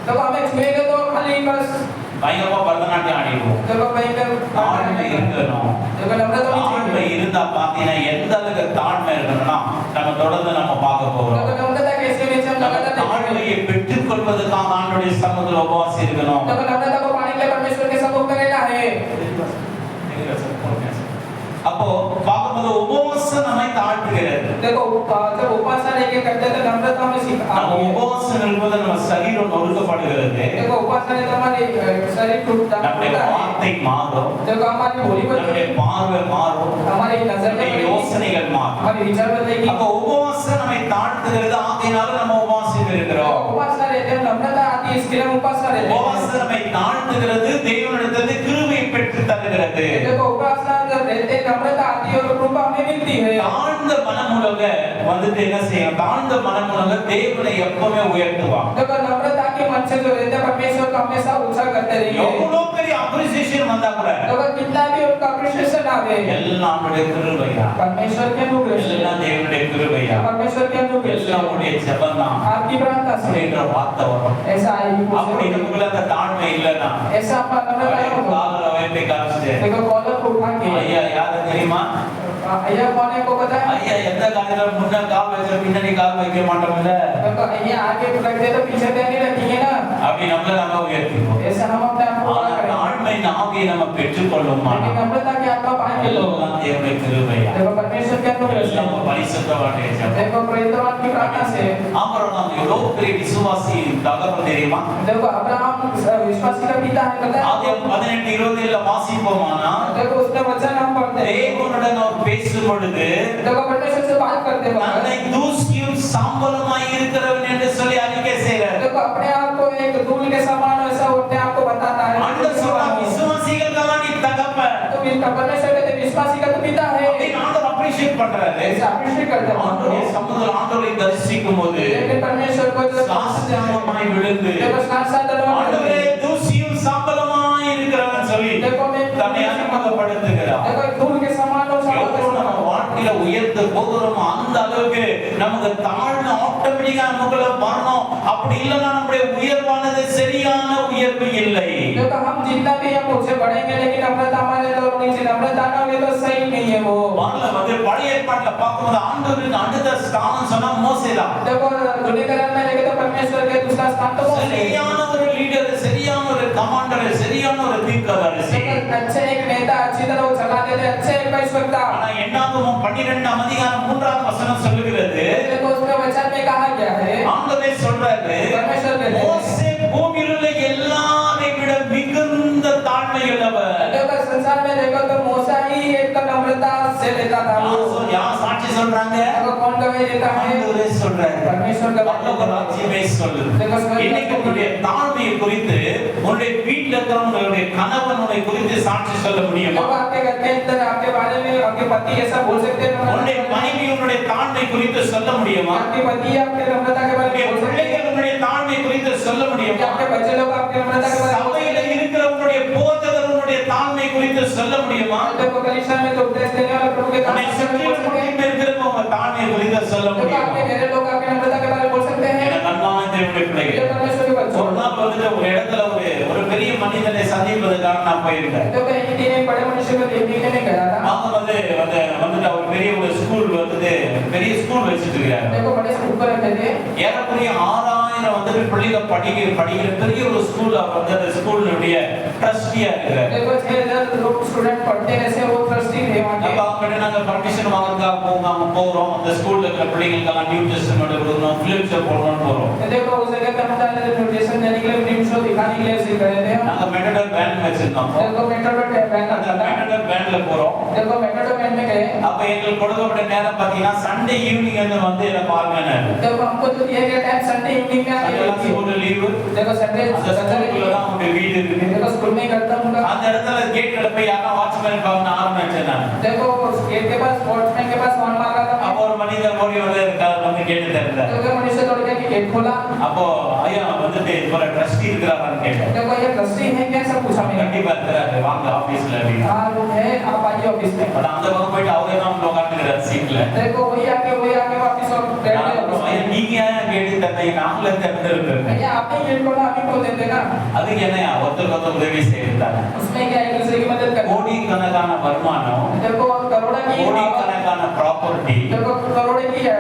[SPEAKER 2] देखो हमें छुएंगे तो खाली बस
[SPEAKER 4] பயங்கரமா பரதநாட்டியம் ஆடிடுவோம்.
[SPEAKER 2] देखो भयंकर
[SPEAKER 4] தாழ்மை இருக்கணும்.
[SPEAKER 2] देखो नम्रता भी
[SPEAKER 4] தாழ்மை
[SPEAKER 2] चाहिए
[SPEAKER 4] இருந்தா பாத்தீங்கன்னா எந்த அளவுக்கு தாழ்மை இருக்கணும்னா நம்ம தொடர்ந்து நம்ம பார்க்க போறோம்.
[SPEAKER 2] देखो नम्रता कैसे में हम
[SPEAKER 4] நம்ம
[SPEAKER 2] लगातार
[SPEAKER 4] தாழ்மையை பெற்றுக் கொள்வதற்காக ஆண்டவருடைய சமூகத்தில் உபவாசி இருக்கணும்.
[SPEAKER 2] देखो नम्रता को पाने के लिए परमेश्वर के सम्मुख में रहना है
[SPEAKER 4] அப்போ பார்க்கும்போது உபவாசம் நம்மை தாழ்த்துகிறது.
[SPEAKER 2] देखो जब उपासना लेके करते हैं तो नम्रता में सीख
[SPEAKER 4] நம்ம
[SPEAKER 2] आती है
[SPEAKER 4] உபவாசம் இருக்கும்போது நம்ம சரீரம் நொறுக்கப்படுகிறது.
[SPEAKER 2] देखो उपासना से हमारे शरीर टूटता
[SPEAKER 4] நம்முடைய
[SPEAKER 2] है
[SPEAKER 4] வார்த்தை மாறும்,
[SPEAKER 2] देखो हमारी बोली
[SPEAKER 4] நம்முடைய
[SPEAKER 2] बदलेगी
[SPEAKER 4] பார்வை மாறும்,
[SPEAKER 2] हमारी नजर
[SPEAKER 4] நம்முடைய
[SPEAKER 2] बदलेगी
[SPEAKER 4] யோசனைகள் மாறும்.
[SPEAKER 2] हमारी विचार बदलेगी
[SPEAKER 4] அப்போ உபவாசம் நம்மை தாழ்த்துகிறது. ஆகையினால நம்ம உபவாசித்து இருக்கிறோம்.
[SPEAKER 2] देखो उपासना रहते हैं नम्रता आती है इसके लिए हम उपासना रहते हैं
[SPEAKER 4] உபவாசம் நம்மை தாழ்த்துகிறது, தேவனிடத்திலிருந்து கிருபையை பெற்று தருகிறது.
[SPEAKER 2] देखो उपासना जब रहते हैं नम्रता आती है और कृपा हमें मिलती है
[SPEAKER 4] தாழ்ந்த மனமுள்ளவங்க வந்துட்டு என்ன செய்யும்? தாழ்ந்த மனமுள்ளவங்க தேவனை எப்பவுமே உயர்த்துவாங்க.
[SPEAKER 2] देखो नम्रता के मन से जो रहते हैं परमेश्वर को हमेशा ऊंचा करते रहेंगे
[SPEAKER 4] எவ்வளவு பெரிய அப்ரிசியேஷன் வந்தா கூட
[SPEAKER 2] देखो कितना भी उनका अप्रिशिएशन आवे
[SPEAKER 4] எல்லாம் அவருடைய கிருபையா,
[SPEAKER 2] परमेश्वर के अनुग्रह से
[SPEAKER 4] எல்லாம் தேவனுடைய கிருபையா,
[SPEAKER 2] परमेश्वर के अनुग्रह से
[SPEAKER 4] எல்லாம் உடைய ஜெபம்தான்
[SPEAKER 2] आपकी प्रार्थना से
[SPEAKER 4] அப்படின்ற வார்த்தை வரும்.
[SPEAKER 2] ऐसा आएगी
[SPEAKER 4] அப்படி நமக்குள்ள அந்த தாழ்மை இல்லைன்னா
[SPEAKER 2] ऐसा आपका नम्रता हो
[SPEAKER 4] காதல வைப்பை காமிச்சு
[SPEAKER 2] देखो कॉलर को उठा के
[SPEAKER 4] ஐயா யாரு தெரியுமா?
[SPEAKER 2] भैया कौन है को पता है
[SPEAKER 4] ஐயா எந்த காலத்துல முன்ன கால் வச்ச பின்னாடி கால் வைக்க மாட்டோம்ல,
[SPEAKER 2] देखो ये आगे रखते तो पीछे नहीं रखेंगे ना
[SPEAKER 4] அப்படி நம்மள நம்ம உயர்த்திப்போம்.
[SPEAKER 2] ऐसा हम अपने आप को
[SPEAKER 4] ஆனா
[SPEAKER 2] बड़ा करेंगे
[SPEAKER 4] தாழ்மை ஆவியை நம்ம பெற்றுக்கொள்ளுமா?
[SPEAKER 2] लेकिन नम्रता की आत्मा पाएंगे लोग
[SPEAKER 4] எல்லாம் தேவனுடைய கிருபையா,
[SPEAKER 2] देखो परमेश्वर के अनुग्रह से
[SPEAKER 4] எல்லாம் பரிசுத்தவானுடைய ஜெபம்.
[SPEAKER 2] देखो प्रभुत्व की प्रार्थना से
[SPEAKER 4] அப்புறம் நம்ம எவ்வளவு பெரிய விசுவாசி தகவல் தெரியுமா?
[SPEAKER 2] देखो अब्राहम विश्वासी का पिता है पता है
[SPEAKER 4] ஆதியாகமம் 18:20 வாசிப்போமானா
[SPEAKER 2] देखो उसने वचन हम पढ़ते हैं
[SPEAKER 4] தேவனுடன் அவர் பேசும் பொழுது
[SPEAKER 2] देखो परमेश्वर से बात करते
[SPEAKER 4] தன்னை
[SPEAKER 2] वक्त
[SPEAKER 4] தூசியும் சாம்பலுமாய் இருக்கிறவன் என்று சொல்லி அறிக்கை செய்கிறார்.
[SPEAKER 2] देखो अपने आप को एक धूल के समान ऐसा अपने आप को बताता है
[SPEAKER 4] ஆண்டவர் சொல்றார், விசுவாசிகளுக்கெல்லாம் நீ தகப்பன்.
[SPEAKER 2] तो परमेश्वर कहते विश्वासी का तो पिता है
[SPEAKER 4] அப்படின்னு ஆண்டவர் அப்ரிஷியேட் பண்றாரு.
[SPEAKER 2] ऐसा अप्रिशिएट करते हैं
[SPEAKER 4] ஆண்டவருடைய சமூகத்தில் ஆண்டவரை தரிசிக்கும் போது
[SPEAKER 2] लेकिन परमेश्वर को जो
[SPEAKER 4] சாஸ்திரமாய் விழுந்து
[SPEAKER 2] देखो साथ
[SPEAKER 4] ஆண்டவரே தூசியும் சாம்பலுமாய் இருக்கிறவன் சொல்லி
[SPEAKER 2] देखो मैं
[SPEAKER 4] தன்னை அறிமுகப்படுத்துகிறார்.
[SPEAKER 2] देखो धूल के समान और
[SPEAKER 4] எவ்வளவு நம்ம வாழ்க்கையில உயர்த்த போகிறோமோ அந்த அளவுக்கு நமக்கு தாழ்ந்த ஆட்டோமேட்டிக்கா நமக்குள்ள வரணும். அப்படி இல்லைன்னா நம்முடைய உயர்வானது சரியான உயர்வு இல்லை.
[SPEAKER 2] देखो हम जितना भी हम उससे बढ़ेंगे लेकिन नम्रता हमारे अंदर नीचे नम्रता ना हो तो सही नहीं है वो
[SPEAKER 4] வரல வந்து பழைய ஏற்பாட்டுல பார்க்கும்போது ஆண்டவருக்கு அடுத்த ஸ்தானம் சொன்னா மோசே தான்.
[SPEAKER 2] देखो गुणीकरण में लेके तो परमेश्वर के दूसरा स्थान तो मोसे
[SPEAKER 4] சரியான ஒரு லீடர், சரியான ஒரு கமாண்டர், சரியான ஒரு தீர்க்கதரிசி.
[SPEAKER 2] देखो अच्छे एक नेता अच्छी तरह वो चलाते थे अच्छे एक ईश्वरता
[SPEAKER 4] ஆனா என்னாகமம் 12 அதிகாரம் 3 வசனம் சொல்லுகிறது,
[SPEAKER 2] देखो उसके वचन में कहा गया है
[SPEAKER 4] ஆண்டவரே சொல்றாரு,
[SPEAKER 2] परमेश्वर कहते हैं
[SPEAKER 4] மோசே பூமியில் உள்ள எல்லாரை விட மிகுந்த தாழ்மை உள்ளவர்.
[SPEAKER 2] देखो संसार में देखो तो मूसा ही एक नम्रता से लेता था वो
[SPEAKER 4] யார் சாட்சி சொல்றாங்க?
[SPEAKER 2] देखो कौन गवाही देता है
[SPEAKER 4] ஆண்டவரே சொல்றாரு.
[SPEAKER 2] परमेश्वर का
[SPEAKER 4] பரலோக ராஜ்யமே சொல்லுது. இன்னைக்கு உன்னுடைய தாழ்மையை குறித்து உன்னுடைய வீட்டில் இருக்கிறவங்களுடைய கணவன் உன்னை குறித்து சாட்சி சொல்ல முடியுமா?
[SPEAKER 2] देखो आपके घर के अंदर आपके बारे में आपके पति ऐसा बोल सकते हैं
[SPEAKER 4] உன்னுடைய மனைவி உன்னுடைய தாழ்மை குறித்து சொல்ல முடியுமா?
[SPEAKER 2] आपके पति आपके नम्रता के बारे
[SPEAKER 4] உன்னுடைய
[SPEAKER 2] में बोल सकते हैं
[SPEAKER 4] பிள்ளைகள் உன்னுடைய தாழ்மை குறித்து சொல்ல
[SPEAKER 2] कि
[SPEAKER 4] முடியுமா?
[SPEAKER 2] आपके बच्चे लोग आपके नम्रता के बारे में बोल
[SPEAKER 4] சபையில
[SPEAKER 2] सकते हैं
[SPEAKER 4] இருக்கிற உன்னுடைய போதகர் உன்னுடைய தாழ்மை குறித்து சொல்ல முடியுமா?
[SPEAKER 2] देखो कलीसिया में तो उपदेश देने वाला प्रभु के
[SPEAKER 4] உன்னை
[SPEAKER 2] काम
[SPEAKER 4] சுற்றி
[SPEAKER 2] बोल सकते हैं
[SPEAKER 4] இருக்கிறவங்க உங்க தாழ்மை குறித்து சொல்ல
[SPEAKER 2] देखो
[SPEAKER 4] முடியுமா?
[SPEAKER 2] आपके मेरे लोग आपके नम्रता के बारे में बोल सकते हैं
[SPEAKER 4] என கண்ணான தேவனுடைய
[SPEAKER 2] ये
[SPEAKER 4] பிள்ளைகள்,
[SPEAKER 2] परमेश्वर के बच्चों
[SPEAKER 4] ஒரு நாள் வந்துட்டு ஒரு இடத்துல ஒரு பெரிய மனிதனை சந்திப்பதற்காக நான் போயிருந்தேன்.
[SPEAKER 2] देखो एक दिन एक बड़े मनुष्य को देखने में गया था
[SPEAKER 4] அவங்க வந்துட்டு அவர் பெரிய ஒரு ஸ்கூல் வந்துட்டு பெரிய ஸ்கூல் வச்சிட்டு இருக்காரு.
[SPEAKER 2] देखो बड़े स्कूल पर रहते थे
[SPEAKER 4] ஏறக்குறைய 6000 வந்துட்டு பிள்ளைகள் படிக்கிற பெரிய ஒரு ஸ்கூல். அவர் வந்து அந்த ஸ்கூலுடைய ட்ரஸ்டியா இருக்கிறார்.
[SPEAKER 2] देखो 6000 लोग स्टूडेंट पढ़ते हैं ऐसे वो ट्रस्टी थे वहां के
[SPEAKER 4] அப்ப அவங்க நாங்க பர்மிஷன் வாங்குறதுக்காக போறோம். அந்த ஸ்கூல்ல இருக்கிற பிள்ளைகளுக்கெல்லாம் நியூ டெஸ்டமென்ட் கொடுக்கணும், பிலிப்ஸ் போடணும்னு போறோம்.
[SPEAKER 2] देखो उस जगह पे हम जाने नोटिफिकेशन देने के लिए फिल्म शो दिखाने के लिए सीख रहे थे
[SPEAKER 4] நாங்க மெட்டடர் வேன் வச்சிருந்தோம்.
[SPEAKER 2] देखो मेट्रो वैन
[SPEAKER 4] அந்த
[SPEAKER 2] आता था
[SPEAKER 4] மெட்டடர் வேன்ல போறோம்.
[SPEAKER 2] देखो मेट्रो वैन में गए
[SPEAKER 4] அப்ப எங்களுக்கு கொடுக்கப்பட்ட நேரம் பாத்தீங்கன்னா சண்டே ஈவினிங் வந்து என்ன பாருங்க.
[SPEAKER 2] देखो हमको तो दिया गया टाइम संडे इवनिंग में आने
[SPEAKER 4] அதெல்லாம்
[SPEAKER 2] की
[SPEAKER 4] ஸ்கூல்ல லீவு.
[SPEAKER 2] देखो संडे
[SPEAKER 4] அந்த ஸ்கூல்ல தான் உங்க வீடு இருக்கு.
[SPEAKER 2] देखो स्कूल में करता हूँ
[SPEAKER 4] அந்த இடத்துல கேட்ல போய் யாரா வாட்ச்மேன் பாவன ஆரம்பிச்சேன் நான்.
[SPEAKER 2] देखो गेट के पास वॉचमैन के पास फोन मारा था
[SPEAKER 4] அப்போ ஒரு மனிதர் ஓடி வந்து கேட்டு திறந்தார்.
[SPEAKER 2] देखो मनुष्य तोड़ के गेट खोला
[SPEAKER 4] அப்போ ஐயா வந்துட்டு ஒரு ட்ரஸ்டி இருக்கிறாரான்னு கேட்டேன்.
[SPEAKER 2] देखो ये ट्रस्टी है क्या सब पूछा मैंने
[SPEAKER 4] கண்டிப்பா இருக்கிறாரு, வாங்க ஆபீஸ்ல அப்படின்னு.
[SPEAKER 2] हाँ वो है आप आइए ऑफिस में
[SPEAKER 4] பட் அந்த பக்கம் போயிட்டு அவரே தான் உட்கார்ந்துக்கிறார் சீட்ல.
[SPEAKER 2] देखो वही आके वापस और बैठ
[SPEAKER 4] நான்
[SPEAKER 2] गए
[SPEAKER 4] ஐயா நீ நீங்க கேட்டு தந்தீங்க நாங்களே திறந்துருக்கோம்.
[SPEAKER 2] ये आपने गेट खोला आप ही खोल देते ना।
[SPEAKER 4] அதுக்கு என்ன ஒருத்தருக்கு உதவி செய்யறாங்க.
[SPEAKER 2] उसमें क्या एक दूसरे की मदद करना।
[SPEAKER 4] கோடிக்கணக்கான வருமானம்,
[SPEAKER 2] देखो करोड़ों की
[SPEAKER 4] கோடிக்கணக்கான ப்ராப்பர்ட்டி,
[SPEAKER 2] देखो करोड़ों की है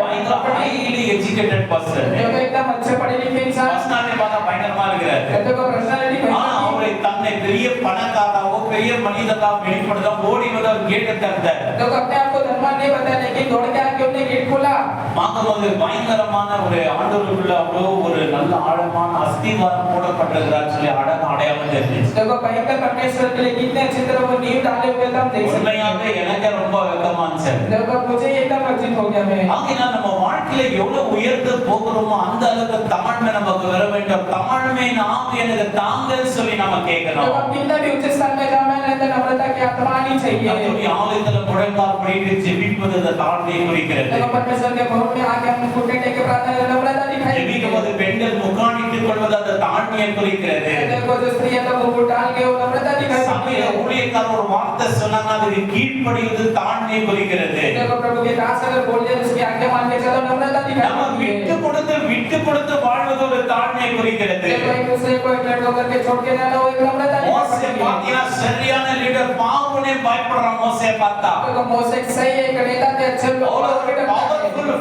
[SPEAKER 4] highly educated person.
[SPEAKER 2] देखो एकदम अच्छे पढ़े लिखे इंसान
[SPEAKER 4] பர்சனாலிட்டி பார்த்தா பயங்கரமா இருக்கிறாரு.
[SPEAKER 2] देखो पर्सनालिटी
[SPEAKER 4] ஆனா அவரை தன்னை பெரிய பணக்காரராவோ பெரிய மனிதராவோ வெளிப்படுத்த ஓடி வந்து அவர் கேட்டை திறந்தார்.
[SPEAKER 2] देखो अपने आप को धनवान नहीं बताया लेकिन दौड़ के आके उसने गेट खोला।
[SPEAKER 4] பார்க்கும்போது பயங்கரமான ஒரு ஆண்டவருக்குள்ள அவ்வளோ ஒரு நல்ல ஆழமான அஸ்திவாரம் போடப்பட்டிருக்கிறார் சொல்லி அடையாளம் தெரிஞ்சிச்சு.
[SPEAKER 2] देखो भयंकर परमेश्वर के लिए कितने अच्छी तरह वो नींव डाले हुए थे हम देख सकते
[SPEAKER 4] உண்மையாவே எனக்கு ரொம்ப வெக்கமா இருந்துச்சு.
[SPEAKER 2] देखो मुझे एकदम लज्जित हो गया मैं।
[SPEAKER 4] ஆகையால் நம்ம வாழ்க்கையில எவ்வளவு உயர்ந்து போகிறோமோ அந்த அளவுக்கு தாழ்மை நமக்கு வர வேண்டும். தாழ்மை நாம் எனக்கு தாங்கன்னு சொல்லி நாம கேட்கணும்.
[SPEAKER 2] देखो कितना भी उच्च स्थान में जाना है तो नम्रता की आत्मा आनी चाहिए।
[SPEAKER 4] நம்முடைய ஆலயத்துல முழங்கால் படிட்டு ஜெபிப்பது அந்த தாழ்மையை குறிக்கிறது.
[SPEAKER 2] देखो परमेश्वर के भवन में आके हम घुटने टेक के प्रार्थना करना नम्रता दिखाई देती है।
[SPEAKER 4] ஜெபிக்கும்போது பெண்கள் முக்காணிட்டுக் கொள்வது அந்த தாழ்மையை குறிக்கிறது.
[SPEAKER 2] देखो जो स्त्रियां तो मुंह डाल के वो नम्रता दिखाई देती
[SPEAKER 4] சபையில
[SPEAKER 2] है।
[SPEAKER 4] ஊழியக்காரர் ஒரு வார்த்தை சொன்னாங்க அதுக்கு கீழ்ப்படிவது தாழ்மையை குறிக்கிறது.
[SPEAKER 2] देखो प्रभु के दास अगर बोल दे उसकी आज्ञा मान के चलो नम्रता दिखाई
[SPEAKER 4] நம்ம
[SPEAKER 2] देती है।
[SPEAKER 4] விட்டு கொடுத்து வாழ்வது ஒரு தாழ்மையை குறிக்கிறது.
[SPEAKER 2] देखो एक दूसरे को इग्नोर करके छोड़ के ना लो एक नम्रता
[SPEAKER 4] மோசே
[SPEAKER 2] दिखाई देती
[SPEAKER 4] பாத்தீங்கன்னா சரியான லீடர் பாவனே பயப்படுறான். மோசே பார்த்தா
[SPEAKER 2] है। देखो मोसे सही एक नेता थे अच्छे लोग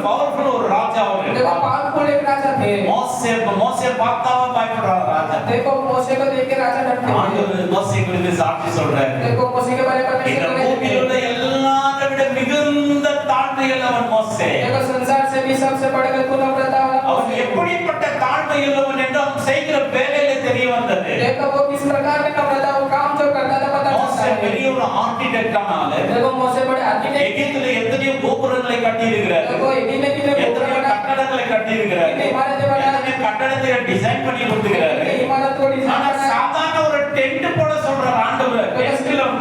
[SPEAKER 4] பவர்ஃபுல் ஒரு ராஜா அவரு.
[SPEAKER 2] देखो पावरफुल एक राजा थे।
[SPEAKER 4] மோசே பார்த்தாவ பயப்படுறான் ராஜா.
[SPEAKER 2] देखो मोसे को देख के राजा डरते थे।
[SPEAKER 4] ஆண்டவர் மோசே குறித்து சாட்சி சொல்றாரு.
[SPEAKER 2] देखो मोसे के बारे में
[SPEAKER 4] இந்த
[SPEAKER 2] परमेश्वर
[SPEAKER 4] பூமியில் உள்ள எல்லாரை விட மிகுந்த தாழ்மையுள்ளவன் மோசே.
[SPEAKER 2] देखो संसार से भी सबसे बढ़कर तू नम्रता वाला
[SPEAKER 4] அவன்
[SPEAKER 2] मोसे।
[SPEAKER 4] எப்படிப்பட்ட தாழ்மையுள்ளவன் என்று அவன் செய்கிற வேலையில தெரிய வந்தது.
[SPEAKER 2] देखो वो किस प्रकार का नम्रता वो काम जो करता था पता
[SPEAKER 4] மோசே
[SPEAKER 2] चलता है।
[SPEAKER 4] பெரிய ஒரு ஆர்கிடெக்ட் ஆனால
[SPEAKER 2] देखो मोसे बड़े आर्किटेक्ट
[SPEAKER 4] எகிப்துல எத்தனையோ கோபுரங்களை கட்டி இருக்கிறார்.
[SPEAKER 2] देखो इतने कितने
[SPEAKER 4] எத்தனையோ கட்டடங்களை கட்டி இருக்கிறார். எத்தனையோ கட்டடத்தை டிசைன் பண்ணி கொடுத்திருக்கிறாரு.
[SPEAKER 2] इमारत को
[SPEAKER 4] ஆனா
[SPEAKER 2] डिजाइन
[SPEAKER 4] சாதாரண ஒரு டென்ட் போட சொல்றார் ஆண்டவர்.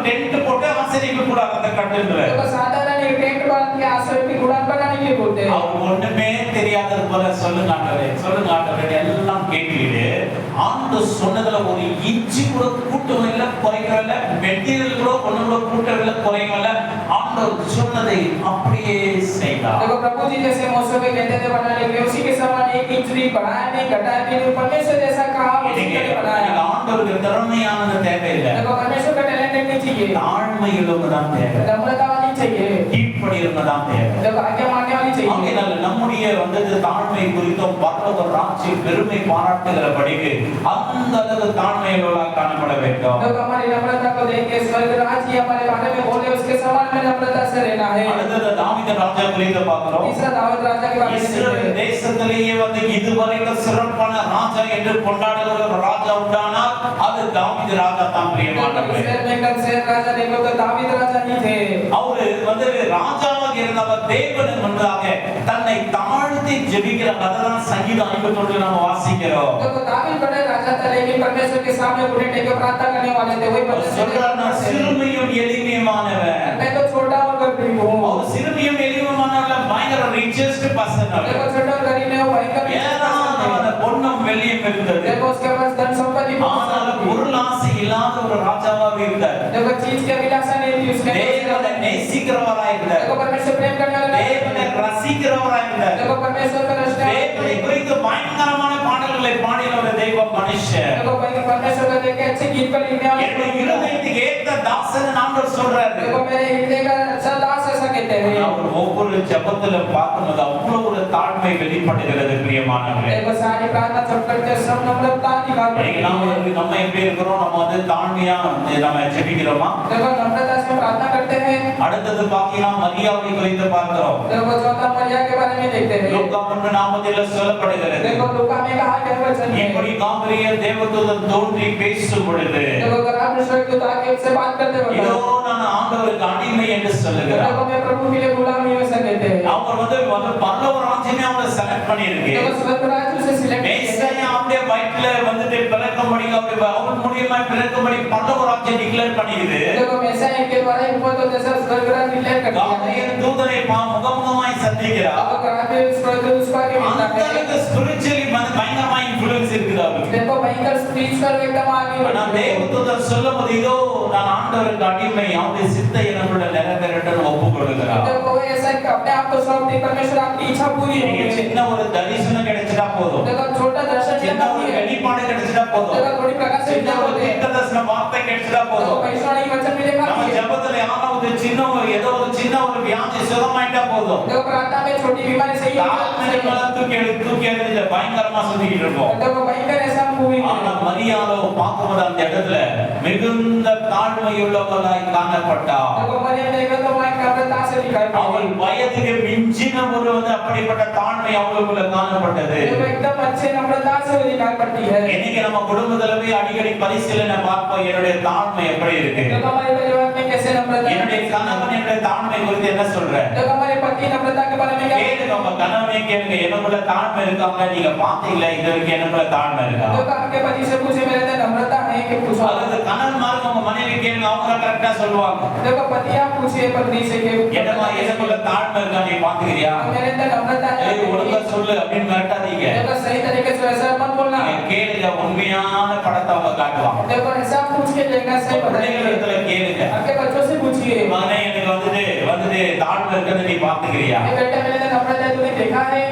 [SPEAKER 4] டென்ட் போட்டு ஆசரிக்க கூடாது அந்த கட்டடத்துல.
[SPEAKER 2] देखो साधारण एक टेंट बांध के आश्रय की गुड़ान बनाने के लिए बोलते हैं।
[SPEAKER 4] அவர் ஒண்ணுமே தெரியாதது போல சொல்லுங்க ஆண்டவரே எல்லாம் கேட்கிறீரு. ஆண்டவர் சொன்னதுல ஒரு இன்ச்சு கூட கூட்டம் இல்ல குறைக்கவும் இல்ல. மெட்டீரியல் கூட ஒண்ணு கூட கூட்டம் இல்ல குறையும் இல்ல. ஆண்டவர் சொன்னதை அப்படியே செய்தார்.
[SPEAKER 2] देखो प्रभु जी जैसे मौसम में कहते थे बनाने के लिए उसी के समान एक इंच भी बढ़ाया नहीं घटाया नहीं। परमेश्वर जैसा कहा उसी के लिए बनाया।
[SPEAKER 4] ஆண்டவருக்கு திறமையானது தேவையில்லை.
[SPEAKER 2] देखो परमेश्वर का टैलेंट नहीं चाहिए,
[SPEAKER 4] தாழ்மையுள்ளவங்க தான் தேவை.
[SPEAKER 2] नम्रता वाली चाहिए,
[SPEAKER 4] கீழ்ப்படியவங்க தான் தேவை.
[SPEAKER 2] देखो आज्ञा मानने वाली चाहिए।
[SPEAKER 4] ஆகையால் நம்முடைய தாழ்மை குறித்தும் பரலோக ராஜ்யம் பெருமை பாராட்டுகிறபடிக்கு அந்த அளவு தாழ்மையுள்ளவர்களாக காணப்பட வேண்டும்.
[SPEAKER 2] देखो हमारी नम्रता को देख के स्वर्ग राज्य हमारे बारे में बोले उसके समान में नम्रता से रहना है।
[SPEAKER 4] அடுத்தது தாவீது ராஜா குறித்து பார்க்கிறோம்.
[SPEAKER 2] तीसरा दाऊद राजा के बारे में
[SPEAKER 4] இஸ்ரவேல் தேசத்திலேயே இதுவரைக்கும் சிறப்பான ராஜா என்று கொண்டாடுகிற ஒரு ராஜா உண்டானால் அது தாவீது ராஜா தான் பிரியமானவர்.
[SPEAKER 2] इस्राएल में एकदम से राजा देखो तो दाऊद राजा ही थे।
[SPEAKER 4] அவரு ராஜாவாக இருந்தவர் தேவனுக்கு முன்பாக தன்னை தாழ்த்தி ஜெபிக்கிறார். அததான் சங்கீதம் 51 நாம வாசிக்கிறோம்.
[SPEAKER 2] देखो दाऊद बड़े राजा था लेकिन परमेश्वर के सामने घुटने टेक के प्रार्थना करने वाले थे। वही
[SPEAKER 4] சொல்றார் நான் சிறுமையும் எளிமையுமானவன்.
[SPEAKER 2] मैं तो छोटा और गरीब हूं।
[SPEAKER 4] அவர் சிறுமையும் எளிமையுமானவன் பயங்கர ரிச்சஸ்ட் பர்சன்.
[SPEAKER 2] देखो छोटा और गरीब है वो भयंकर
[SPEAKER 4] ஏராளமான பொன்னும் வெள்ளியும் இருந்தது.
[SPEAKER 2] देखो उसके पास धन संपत्ति
[SPEAKER 4] ஆனால் பொருளாசை இல்லாத ஒரு ராஜாவாக இருந்தார்.
[SPEAKER 2] देखो चीज की अभिलाषा नहीं थी उसके
[SPEAKER 4] தேவனை நேசிக்கிறவராய் இருந்தார்.
[SPEAKER 2] देखो परमेश्वर प्रेम करने वाला
[SPEAKER 4] தேவனை ரசிக்கிறவராய் இருந்தார்.
[SPEAKER 2] देखो परमेश्वर का रचना
[SPEAKER 4] தேவனை குறித்து பயங்கரமான பாடல்களை பாடின ஒரு தெய்வ மனுஷன்.
[SPEAKER 2] देखो परमेश्वर का देख के अच्छे गीत पर लिखने वाले
[SPEAKER 4] என்னுடைய இருதயத்துக்கு ஏத்த தாசன் ஆண்டவர் சொல்றாரு.
[SPEAKER 2] देखो मेरे हृदय का अच्छा दास ऐसा कहते हैं।
[SPEAKER 4] அவர் ஒவ்வொரு ஜெபத்திலும் பார்க்கும்போது அவ்வளவு ஒரு தாழ்மை வெளிப்படுகிறது பிரியமானவர்களே.
[SPEAKER 2] देखो सारी प्रार्थना जब करते सब नम्रता दिखाते हैं।
[SPEAKER 4] நம்ம எப்படி இருக்கிறோம்? நம்ம தாழ்மையா நம்ம ஜெபிக்கிறோமா?
[SPEAKER 2] देखो नम्रता से प्रार्थना करते हैं।
[SPEAKER 4] அடுத்தது பாத்தீங்கன்னா மரியாதை குறித்து பார்க்கிறோம்.
[SPEAKER 2] देखो चौथा मरिया के बारे में देखते हैं।
[SPEAKER 4] லூக்கா 3:40 சொல்லப்படுகிறது.
[SPEAKER 2] देखो लूका में कहा क्या वचन है?
[SPEAKER 4] இப்படி காபிரியேல் தேவதூதன் தோன்றி பேசும் பொழுது
[SPEAKER 2] देखो गराब स्वर्गदूत आके उससे बात करते वक्त
[SPEAKER 4] இதோ நான் ஆண்டவருக்கு அடிமை என்று சொல்லுகிறார்.
[SPEAKER 2] देखो मैं प्रभु के लिए गुलाम ही ऐसा कहते हैं।
[SPEAKER 4] அவர் பரலோக ராஜ்யமே அவரை செலக்ட் பண்ணிருக்கு.
[SPEAKER 2] देखो स्वर्ग राज्य से सिलेक्ट
[SPEAKER 4] மேசியா அப்படியே வயிற்றுல பிறக்கும்படி அவர் மூலியமா பிறக்கும்படி பரலோக ராஜ்யம் டிக்ளேர் பண்ணிருக்கு.
[SPEAKER 2] देखो मैसा इनके द्वारा ऊपर तो जैसा स्वर्ग राज्य डिक्लेयर कर दिया है।
[SPEAKER 4] காபிரியேல் தூதனை முகமுகமாய் சந்திக்கிறார்.
[SPEAKER 2] अब गराब स्वर्गदूत उसको आके मिलता है।
[SPEAKER 4] அந்த ஸ்பிரிச்சுவலி பயங்கரமா இன்ஃப்ளூயன்ஸ் இருக்குது அவருக்கு.
[SPEAKER 2] देखो भयंकर स्पीच करो एकदम आगे
[SPEAKER 4] நான் தேவதூதர் சொல்லும்போது இதோ நான் ஆண்டவருக்கு அடிமை அவருடைய சித்தை எனக்குள்ள நிறைவேறட்டும் ஒப்பு கொடுக்கிறார்.
[SPEAKER 2] देखो ऐसा कि अपने आप को सौंप दे परमेश्वर आपकी इच्छा पूरी
[SPEAKER 4] நீங்க
[SPEAKER 2] होगी
[SPEAKER 4] சின்ன ஒரு தரிசனம் கிடைச்சிட்டா போதும்,
[SPEAKER 2] देखो छोटा दर्शन
[SPEAKER 4] சின்ன ஒரு வெளிப்பாடு கிடைச்சிட்டா போதும்,
[SPEAKER 2] देखो थोड़ी प्रकाश से
[SPEAKER 4] சின்ன ஒரு தீர்க்கதரிசன வார்த்தை கிடைச்சிட்டா
[SPEAKER 2] देखो
[SPEAKER 4] போதும்,
[SPEAKER 2] भविष्यवाणी वचन मिलेगा
[SPEAKER 4] நம்ம ஜெபத்துல யாராவது சின்ன ஒரு ஏதோ ஒரு சின்ன ஒரு வியாதி சுகமாயிட்டா போதும்,
[SPEAKER 2] देखो प्रार्थना में छोटी बीमारी सही हो
[SPEAKER 4] தூக்கி எறிஞ்சு பயங்கரமா சுத்திக்கிட்டு இருப்போம்.
[SPEAKER 2] देखो भयंकर ऐसा मूवी
[SPEAKER 4] ஆனா மரியாதை பார்க்கும்போது அந்த இடத்துல மிகுந்த தாழ்மையுள்ளவளாய் காணப்பட்டாள்.
[SPEAKER 2] देखो मरियम देखो तो वहां नम्रता से दिखाई
[SPEAKER 4] அவள் வயதுக்கு மிஞ்சின ஒரு அப்படிப்பட்ட தாழ்மை அவளுக்குள்ள காணப்பட்டது.
[SPEAKER 2] देखो एकदम अच्छे नम्रता से वो दिखाई पड़ती है
[SPEAKER 4] இன்னைக்கு நம்ம குடும்பத்துல போய் அடிக்கடி பரிசீலனை பார்ப்போம், என்னுடைய தாழ்மை எப்படி இருக்கு,
[SPEAKER 2] देखो हमारे परिवार में कैसे नम्रता
[SPEAKER 4] என்னுடைய கணவன் என்னுடைய தாழ்மை குறித்து என்ன சொல்ற,
[SPEAKER 2] देखो हमारे पति नम्रता के बारे में क्या
[SPEAKER 4] கேளுங்க உங்க கணவனே கேளுங்க, எனக்குள்ள தாழ்மை இருக்காங்க, நீங்க பாத்தீங்களா இது வரைக்கும் எனக்குள்ள தாழ்மை இருக்கா,
[SPEAKER 2] देखो आपके पति से पूछे मेरे अंदर नम्रता है कि पूछो
[SPEAKER 4] அல்லது கணவன்மாருக்கு உங்க மனைவி கேளுங்க, அவங்க கரெக்டா சொல்லுவாங்க,
[SPEAKER 2] देखो पति आप पूछिए पत्नी से कि
[SPEAKER 4] என்னமா எனக்குள்ள தாழ்மை இருக்கா நீ பாத்துக்கிறியா,
[SPEAKER 2] मेरे अंदर नम्रता है
[SPEAKER 4] ஏய் ஒழுங்கா சொல்லு அப்படின்னு மிரட்டாதீங்க.
[SPEAKER 2] देखो सही तरीके से वैसा मत बोलना
[SPEAKER 4] நீங்க கேளுங்க, உண்மையான படத்தை அவங்க காட்டுவாங்க.
[SPEAKER 2] देखो ऐसा पूछ के देखना सही बताइए
[SPEAKER 4] பிள்ளைகளிடத்துல கேளுங்க,
[SPEAKER 2] आपके बच्चों से पूछिए
[SPEAKER 4] மகனே எனக்கு வந்துட்டு தாழ்மை இருக்கிறது நீ பாத்துக்கிறியா,
[SPEAKER 2] ये बेटा मेरे अंदर नम्रता है तूने देखा है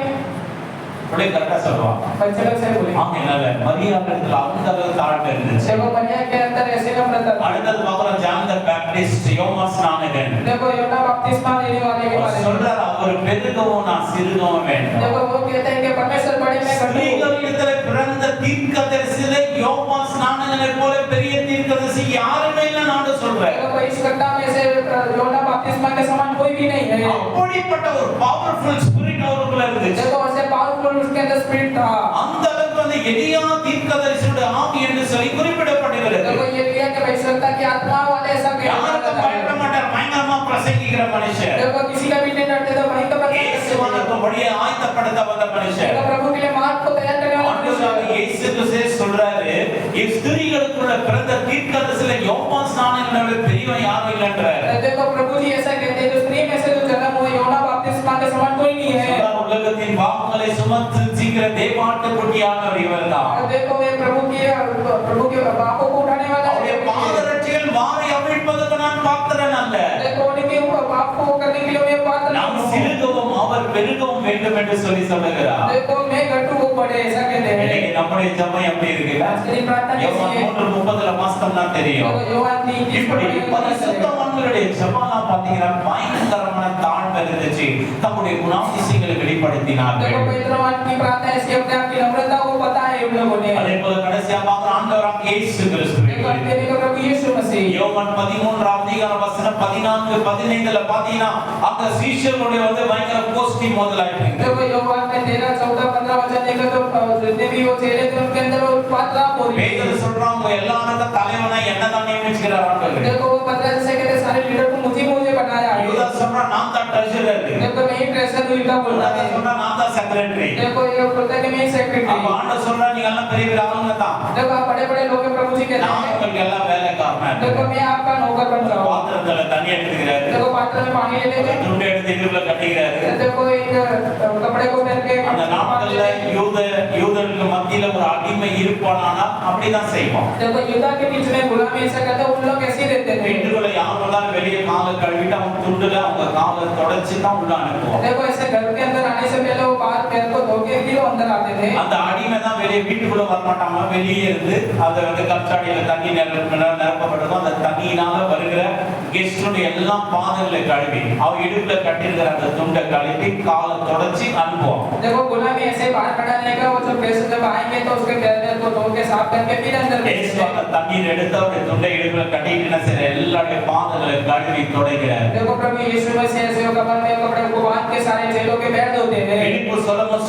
[SPEAKER 4] அப்படியே கரெக்டா சொல்லுவாங்க.
[SPEAKER 2] बच्चे लोग से बोले
[SPEAKER 4] ஆமா என்னால மரியாதைத்துல அந்த அளவு தாழ்மை இருந்துச்சு.
[SPEAKER 2] देखो मरियम के अंदर ऐसे नम्रता था
[SPEAKER 4] அடுத்தது பார்க்கிறோம் ஜான் தி பேப்டிஸ்ட், யோவான் ஸ்நானகன்.
[SPEAKER 2] देखो योना बपतिस्मा देने वाले के बारे में
[SPEAKER 4] சொல்றாரு அவர் பெருகவும் நான் சிறுகவும் வேண்டும்.
[SPEAKER 2] देखो वो कहते हैं कि परमेश्वर बड़े में घटू
[SPEAKER 4] ஸ்திரீகளிடத்துல பிறந்த தீர்க்கதரிசியிலே யோவான் ஸ்நானகனை போல பெரிய தீர்க்கதரிசி யாருமே இல்லை நான் சொல்றேன்.
[SPEAKER 2] देखो इस घटना में से योना बपतिस्मा के समान कोई भी नहीं है
[SPEAKER 4] அப்படிப்பட்ட ஒரு பவர்ஃபுல் ஸ்பிரிட் அவருக்குள்ள இருந்துச்சு.
[SPEAKER 2] देखो ऐसे पावरफुल उसके अंदर स्पिरिट था
[SPEAKER 4] அந்த அளவுக்கு வந்து எலியா தீர்க்கதரிசியோட ஆவி என்று சொல்லி குறிப்பிடப்படுகிறது.
[SPEAKER 2] देखो ये लिया कि भविष्यवक्ता की आत्मा वाले ऐसा कहते
[SPEAKER 4] யாருக்கும் பயப்பட மாட்டார், பயங்கரமா பிரசங்கிக்கிற மனுஷன்.
[SPEAKER 2] देखो किसी का भी नहीं डरते तो वहीं का
[SPEAKER 4] இயேசுவுக்கு வழியை ஆயத்தப்படுத்த வந்த மனுஷன்.
[SPEAKER 2] देखो प्रभु के लिए मार्ग को तैयार करने वाला
[SPEAKER 4] ஆண்டவராகிய இயேசு கிறிஸ்து சொல்றாரு, ஸ்திரீகளுக்குள்ள பிறந்த தீர்க்கதரிசியில யோவான் ஸ்நானகனை விட பெரியவன் யாரும் இல்லைன்றார்.
[SPEAKER 2] देखो प्रभु जी ऐसा कहते हैं जो स्त्री में से जो जन्म हुआ योना बपतिस्मा के समान कोई नहीं है
[SPEAKER 4] உலகத்தின் பாவங்களை சுமந்துகிற தேவாட்டுக்குட்டியானவர் இவர்தான்.
[SPEAKER 2] देखो ये प्रभु के पापों को उठाने वाला
[SPEAKER 4] அவருடைய
[SPEAKER 2] है
[SPEAKER 4] பாதரட்சிகள் வாரி அவிழ்ப்பதற்கு நான் பாத்திரன் அல்ல.
[SPEAKER 2] देखो उनके ऊपर पाप को करने के लिए मैं पात्र
[SPEAKER 4] நாம்
[SPEAKER 2] नहीं हूं
[SPEAKER 4] சிறுகவும் அவர் பெருகவும் வேண்டும் என்று சொல்லி சொல்லுகிறார்.
[SPEAKER 2] देखो मैं घटू वो बड़े ऐसा कहते हैं
[SPEAKER 4] இன்னைக்கு நம்முடைய ஜெபம் எப்படி இருக்கு?
[SPEAKER 2] तेरी प्रार्थना कैसी
[SPEAKER 4] யோவான்
[SPEAKER 2] है
[SPEAKER 4] 3:30 வாசித்தோம்னா தெரியும்.
[SPEAKER 2] देखो योहान 3:30
[SPEAKER 4] இப்படி பரிசுத்தவான்களுடைய ஜெபம்லாம் பாத்தீங்கன்னா பயங்கரமான தாழ்மை இருந்துச்சு. தம்முடைய குணாதிசயங்களை வெளிப்படுத்தினார்கள்.
[SPEAKER 2] देखो पवित्रवान की प्रार्थना ऐसी अपने आप की नम्रता को पता है उन लोगों ने
[SPEAKER 4] அதே போல கடைசியா பார்க்கிற ஆண்டவராகிய இயேசு கிறிஸ்து.
[SPEAKER 2] देखो तेरे को प्रभु यीशु मसीह
[SPEAKER 4] யோவான் 13ஆம் அதிகாரம் வசனம் 14 15ல பாத்தீங்கன்னா அங்க சீஷர்களுடைய வந்து பயங்கர கோஷ்டி முதலாயிட்டு
[SPEAKER 2] देखो योहान में 13 14 15 वचन देखो तो जितने भी वो चेहरे थे उनके अंदर वो पात्रा हो रही है
[SPEAKER 4] பேதுரு சொல்றாங்க எல்லாருக்கும் தலைவனா என்னதான் நியமிச்சுக்கிறார் ஆண்டவர்.
[SPEAKER 2] देखो वो 15 से कहते सारे लीडर को मुझे बनाया है
[SPEAKER 4] யூதா சொல்றா நான் தான் ட்ரெஷரர்,
[SPEAKER 2] देखो मैं ही ट्रेजर हूं इतना बोल रहा है
[SPEAKER 4] சொல்றா நான் தான் செக்ரட்டரி.
[SPEAKER 2] देखो ये बोलता है कि मैं ही सेक्रेटरी
[SPEAKER 4] அப்ப ஆண்டவர் சொல்றா நீங்க எல்லாம் பெரிய பெரிய ஆளுங்க தான்,
[SPEAKER 2] देखो आप बड़े-बड़े लोग हैं प्रभु जी कहते
[SPEAKER 4] நான்
[SPEAKER 2] हैं
[SPEAKER 4] உங்களுக்கு எல்லாம் வேலைக்காரன்.
[SPEAKER 2] देखो मैं आपका नौकर बन जाऊं
[SPEAKER 4] பாத்திரத்துல தண்ணி எடுத்துக்கிறாரு,
[SPEAKER 2] देखो पात्र में पानी ले लेते हैं
[SPEAKER 4] துண்டு எடுத்து இடுப்புல கட்டிக்கிறாரு.
[SPEAKER 2] देखो एक कपड़े को पहन के
[SPEAKER 4] அந்த நாட்கள்ல யூதர்களுக்கு மத்தியில ஒரு அடிமை இருப்பானா அப்படிதான் செய்வோம்.
[SPEAKER 2] देखो युद्ध के बीच में गुलामी ऐसा करते उन लोग ऐसे ही रहते थे
[SPEAKER 4] வீட்டுக்குள்ள யார் வந்தாலும் வெளியே காலை கழுவிட்டு அவங்க துண்டுல அவங்க காலை தொடச்சு தான் உள்ள அனுப்புவோம்.
[SPEAKER 2] देखो ऐसे घर के अंदर आने से पहले वो बाहर पैर को धो के फिर अंदर आते थे
[SPEAKER 4] அந்த அடிமை தான் வெளியே வீட்டுக்குள்ள வர மாட்டாங்க, வெளியே இருந்து அதை வந்து கற்றாடியில தண்ணி நிரப்பப்பட்டதும் அந்த தண்ணியினால வருகிற கெஸ்டுடைய எல்லாம் பாதங்களை கழுவி அவங்க இடுப்புல கட்டிருக்கிற அந்த துண்டை கழுவி காலை தொடச்சு அனுப்புவோம்.
[SPEAKER 2] देखो गुलामी ऐसे बाहर कटाने का वो जो पैसे जब आएंगे तो उसके पैर को धो के साफ करके फिर अंदर भेजते हैं
[SPEAKER 4] தண்ணீர் எடுத்து அவருடைய துண்டை இடுப்புல கட்டிட்டு சில எல்லாருடைய பாதங்களை கழுவி தொடங்கிறார்.
[SPEAKER 2] देखो प्रभु यीशु मसीह ऐसे कपड़े में कपड़े को बांध के सारे जेलों के बैठ होते हैं
[SPEAKER 4] பிலிப்பு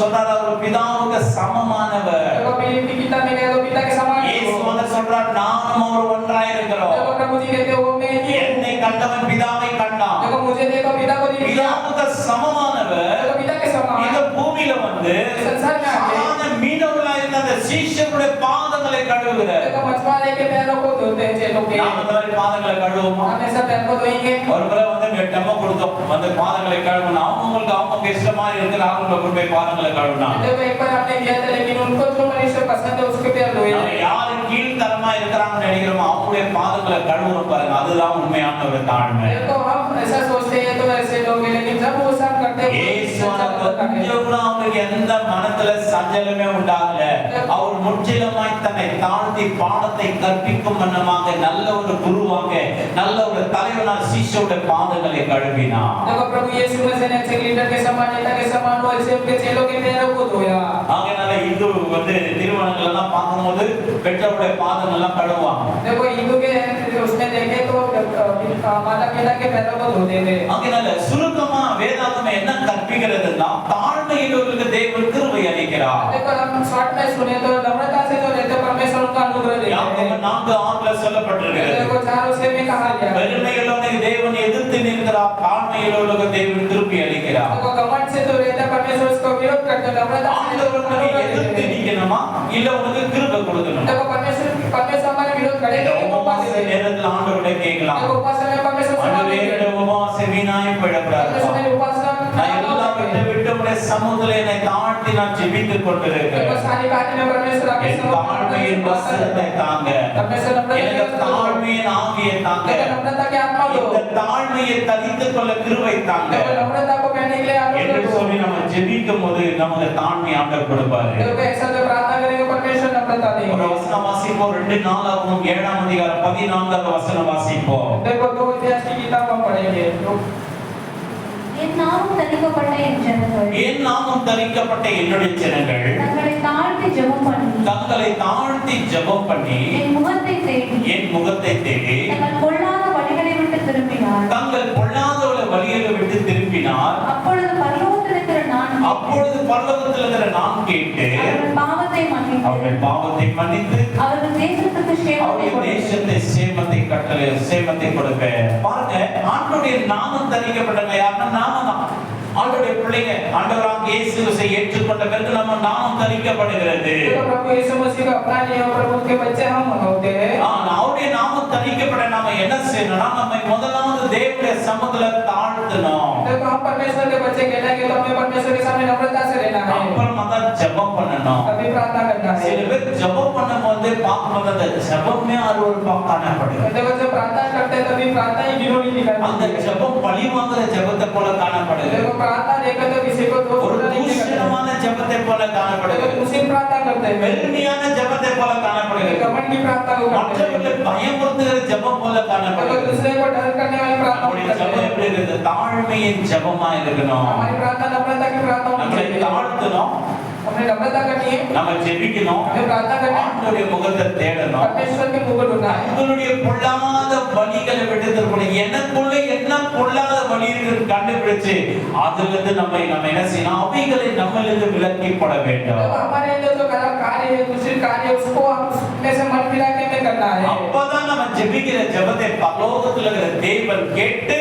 [SPEAKER 4] சொல்றாரு அவர் பிதாவுக்கு சமமானவர்.
[SPEAKER 2] देखो फिलिप्पी किताब में कहते पिता के समान
[SPEAKER 4] இயேசு வந்து சொல்றார் நானும் அவர் ஒன்றாய் இருக்கிறோம்.
[SPEAKER 2] देखो प्रभु जी कहते वो मैं ही
[SPEAKER 4] என்னை கண்டவன் பிதாவை கண்டான்.
[SPEAKER 2] देखो मुझे मुझे देखो पिता को दिख गया
[SPEAKER 4] பிதாவுக்கு சமமானவர்
[SPEAKER 2] देखो पिता के समान
[SPEAKER 4] இந்த பூமியில வந்து
[SPEAKER 2] संसार में आके
[SPEAKER 4] சாதாரண மீனவர்களா இருந்த அந்த சீஷர்களுடைய பாதங்களை கழுவுகிறார்.
[SPEAKER 2] देखो मछुआरे के पैरों को धोते हैं चेलों के
[SPEAKER 4] நாம இந்த மாதிரி பாதங்களை கழுவுமா?
[SPEAKER 2] हमेशा पैर को धोएंगे
[SPEAKER 4] ஒரு முறை வந்து டெமோ கொடுத்தோம், அந்த பாதங்களை கழுவுனா அவங்க இஷ்டமா இருக்கிற ஆளுங்களை கொண்டு போய் பாதங்களை கழுவுனா.
[SPEAKER 2] देखो एक बार आपने किया था लेकिन उनको जो मनुष्य पसंद है उसके पैर धोए
[SPEAKER 4] நம்ம யாரு கீழ்த்தரமா இருக்கிறாங்கன்னு நினைக்கிறோமோ அவங்களுடைய பாதங்களை கழுவுறோம் பாருங்க, அதுதான் உண்மையான ஒரு தாழ்மை.
[SPEAKER 2] देखो हम ऐसा सोचते हैं तो ऐसे लोग हैं लेकिन जब वो सब करते हैं
[SPEAKER 4] இயேசுவான கொஞ்சம் கூட அவங்களுக்கு எந்த மனத்துல சஞ்சலமே உண்டாகல. அவர் முற்றிலுமாய் தன்னை தாழ்த்தி பாடத்தை கற்பிக்கும் வண்ணமாக நல்ல ஒரு குருவாக நல்ல ஒரு தலைவனாக சீஷருடைய பாதங்களை கழுவினார்.
[SPEAKER 2] देखो प्रभु यीशु मसीह ने एक लीडर के समान नेता के समान वो ऐसे उनके चेलों के पैरों को धोया.
[SPEAKER 4] ஆகையால இந்து வந்து திருமணங்கள் எல்லாம் பார்க்கும்போது பெற்றோருடைய பாதங்கள் எல்லாம் கழுவுவாங்க.
[SPEAKER 2] देखो हिंदू के उसमें देखे तो माता पिता के पैरों को धोते थे.
[SPEAKER 4] ஆகையால சுருக்கமா வேதாகமம் என்ன கற்பிக்கிறதுன்னா தாழ்மையுள்ளவர்களுக்கு தேவன் கிருபை அளிக்கிறார்.
[SPEAKER 2] देखो हम शॉर्ट में सुने तो नम्रता से जो रहते परमेश्वर उनका अनुग्रह देते हैं.
[SPEAKER 4] யாக்கோபு 4:6 சொல்லப்பட்டிருக்கிறது.
[SPEAKER 2] देखो 4 में कहा गया
[SPEAKER 4] பெருமையுள்ளவனுக்கு தேவன் எதிர்த்து நிற்கிறார், தாழ்மையுள்ளவர்களுக்கு தேவன் கிருபை அளிக்கிறார்.
[SPEAKER 2] देखो घमंड से जो रहता परमेश्वर उसको विरोध करते हैं. नम्रता से
[SPEAKER 4] ஆண்டவருக்கு எதிர்த்து நிக்கணுமா இல்ல உனக்கு கிருபை கொடுக்கணுமா?
[SPEAKER 2] देखो परमेश्वर हमारे विरोध करेगा
[SPEAKER 4] இந்த உபவாச நேரத்துல ஆண்டவரை கேட்கலாம்.
[SPEAKER 2] देखो उपासना में परमेश्वर
[SPEAKER 4] ஆண்டவரே என்னுடைய உபவாசம் வீணாய் போய்விடக்கூடாது.
[SPEAKER 2] परमेश्वर उपासना
[SPEAKER 4] நான் எல்லாம் விட்டு உடைய சமூகத்துல என்னை தாழ்த்தி நான் ஜெபித்துக்
[SPEAKER 2] देखो
[SPEAKER 4] கொண்டிருக்கிறேன்.
[SPEAKER 2] सारी बातें में परमेश्वर आपके
[SPEAKER 4] என் தாழ்மையின் வசனத்தை தாங்க,
[SPEAKER 2] परमेश्वर
[SPEAKER 4] எனக்கு
[SPEAKER 2] नम्रता
[SPEAKER 4] தாழ்மையின் ஆவியை தாங்க,
[SPEAKER 2] नम्रता के आत्मा दो.
[SPEAKER 4] இந்த தாழ்மையை தரித்துக் கொள்ள கிருபை தாங்க
[SPEAKER 2] देखो नम्रता को पहनने के लिए
[SPEAKER 4] என்று
[SPEAKER 2] आत्मा दो.
[SPEAKER 4] சொல்லி நம்ம ஜெபிக்கும் போது நமக்கு தாழ்மை ஆண்டவர் கொடுப்பாரு.
[SPEAKER 2] देखो ऐसा जब प्रार्थना करेंगे परमेश्वर नम्रता
[SPEAKER 4] ஒரு
[SPEAKER 2] देंगे.
[SPEAKER 4] வசனம் வாசிப்போம், 2 7 அதிகாரம் 14 வசனம் வாசிப்போம்.
[SPEAKER 2] देखो दो इतिहास की किताब हम पढ़ेंगे.
[SPEAKER 3] என் நாமம் தரிக்கப்பட்ட என் ஜனங்கள்
[SPEAKER 4] என் நாமம் தரிக்கப்பட்ட என்னுடைய ஜனங்கள்
[SPEAKER 3] தங்களை தாழ்த்தி ஜெபம் பண்ணி
[SPEAKER 4] தங்களை தாழ்த்தி ஜெபம் பண்ணி
[SPEAKER 3] என் முகத்தை தேடி
[SPEAKER 4] என் முகத்தை தேடி
[SPEAKER 3] தங்கள் பொல்லாத வழிகளை விட்டு திரும்பினார்.
[SPEAKER 4] தங்கள் பொல்லாத வழிகளை விட்டு திரும்பினார்.
[SPEAKER 3] அப்பொழுது பரலோகத்தில் இருக்கிற நான்
[SPEAKER 4] அப்பொழுது பரலோகத்தில் இருக்கிற நான் கேட்டு
[SPEAKER 3] அவர்கள் பாவத்தை மன்னித்து
[SPEAKER 4] அவர்கள் பாவத்தை மன்னித்து
[SPEAKER 3] அவர்கள் தேசத்துக்கு சேமத்தை
[SPEAKER 4] அவருடைய
[SPEAKER 3] கொடுத்து
[SPEAKER 4] தேசத்தை சேமத்தை கொடுப்பேன். பாருங்க, ஆண்டவருடைய நாமம் தரிக்கப்பட்டவங்க யாருன்னா நாம தான். ஆண்டவருடைய பிள்ளைங்க ஆண்டவராக இயேசுவை ஏற்றுக்கொண்ட பிறகு நம்ம நாமம் தரிக்கப்படுகிறது.
[SPEAKER 2] देखो प्रभु यीशु मसीह को अपना लिया और प्रभु के बच्चे हम होते हैं.
[SPEAKER 4] அவருடைய நாமம் தரிக்கப்பட நாம என்ன செய்யணும்னா நம்ம முதலாவது தேவனுடைய சமூகத்துல தாழ்த்தணும்.
[SPEAKER 2] देखो हम परमेश्वर के बच्चे कहना कि तो हमें परमेश्वर के सामने नम्रता से रहना है.
[SPEAKER 4] அப்புறமா தான் ஜெபம் பண்ணணும்.
[SPEAKER 2] तभी प्रार्थना करना है.
[SPEAKER 4] சில பேர் ஜெபம் பண்ணும்போது பார்க்கும்போது அந்த ஜெபமே அருவருப்பா காணப்படுது.
[SPEAKER 2] देखो जब प्रार्थना करते हैं तभी प्रार्थना ही गिरोनी
[SPEAKER 4] அந்த
[SPEAKER 2] निकलती है.
[SPEAKER 4] ஜெபம் பழி வாங்குற ஜெபத்தை போல காணப்படுது.
[SPEAKER 2] देखो प्रार्थना देखकर तो किसी को दोष
[SPEAKER 4] ஒரு
[SPEAKER 2] नहीं करते.
[SPEAKER 4] தூஷணமான ஜெபத்தை போல காணப்படுது.
[SPEAKER 2] देखो मुस्लिम प्रार्थना करते हैं.
[SPEAKER 4] பெருமையான ஜெபத்தை போல காணப்படுது.
[SPEAKER 2] घमंड की प्रार्थना को करते हैं.
[SPEAKER 4] மற்றவர்களை பயமுறுத்துகிற ஜெபம் போல
[SPEAKER 2] देखो
[SPEAKER 4] காணப்படுது.
[SPEAKER 2] दूसरे को डर करने वाली प्रार्थना
[SPEAKER 4] நம்முடைய
[SPEAKER 2] करते
[SPEAKER 4] ஜெபம்
[SPEAKER 2] हैं.
[SPEAKER 4] எப்படி இருக்குது? தாழ்மையின் ஜெபமா இருக்கணும்.
[SPEAKER 2] हमारी प्रार्थना नम्रता की प्रार्थना होनी
[SPEAKER 4] நம்மளை
[SPEAKER 2] चाहिए.
[SPEAKER 4] தாழ்த்தணும்,
[SPEAKER 2] हमने नम्रता करनी है.
[SPEAKER 4] நம்ம ஜெபிக்கணும்,
[SPEAKER 2] हमें प्रार्थना करनी है.
[SPEAKER 4] ஆண்டவருடைய முகத்தை தேடணும்.
[SPEAKER 2] परमेश्वर के मुख को ढूंढना है.
[SPEAKER 4] உங்களுடைய பொல்லாத வழிகளை விட்டு திரும்பணும். எனக்குள்ள என்ன பொல்லாத வழி இருக்குன்னு கண்டுபிடிச்சு அதுல இருந்து நம்ம என்ன செய்யணும்? அவைகளை நம்மளிருந்து விலக்கிப்பட வேண்டும்.
[SPEAKER 2] देखो हमारे अंदर जो खराब कार्य है दूसरे कार्य उसको हम उसमें से मन फिरा के हमें करना है.
[SPEAKER 4] அப்பதான் நம்ம ஜெபிக்கிற ஜெபத்தை பரலோகத்துல இருக்கிற தேவன் கேட்டு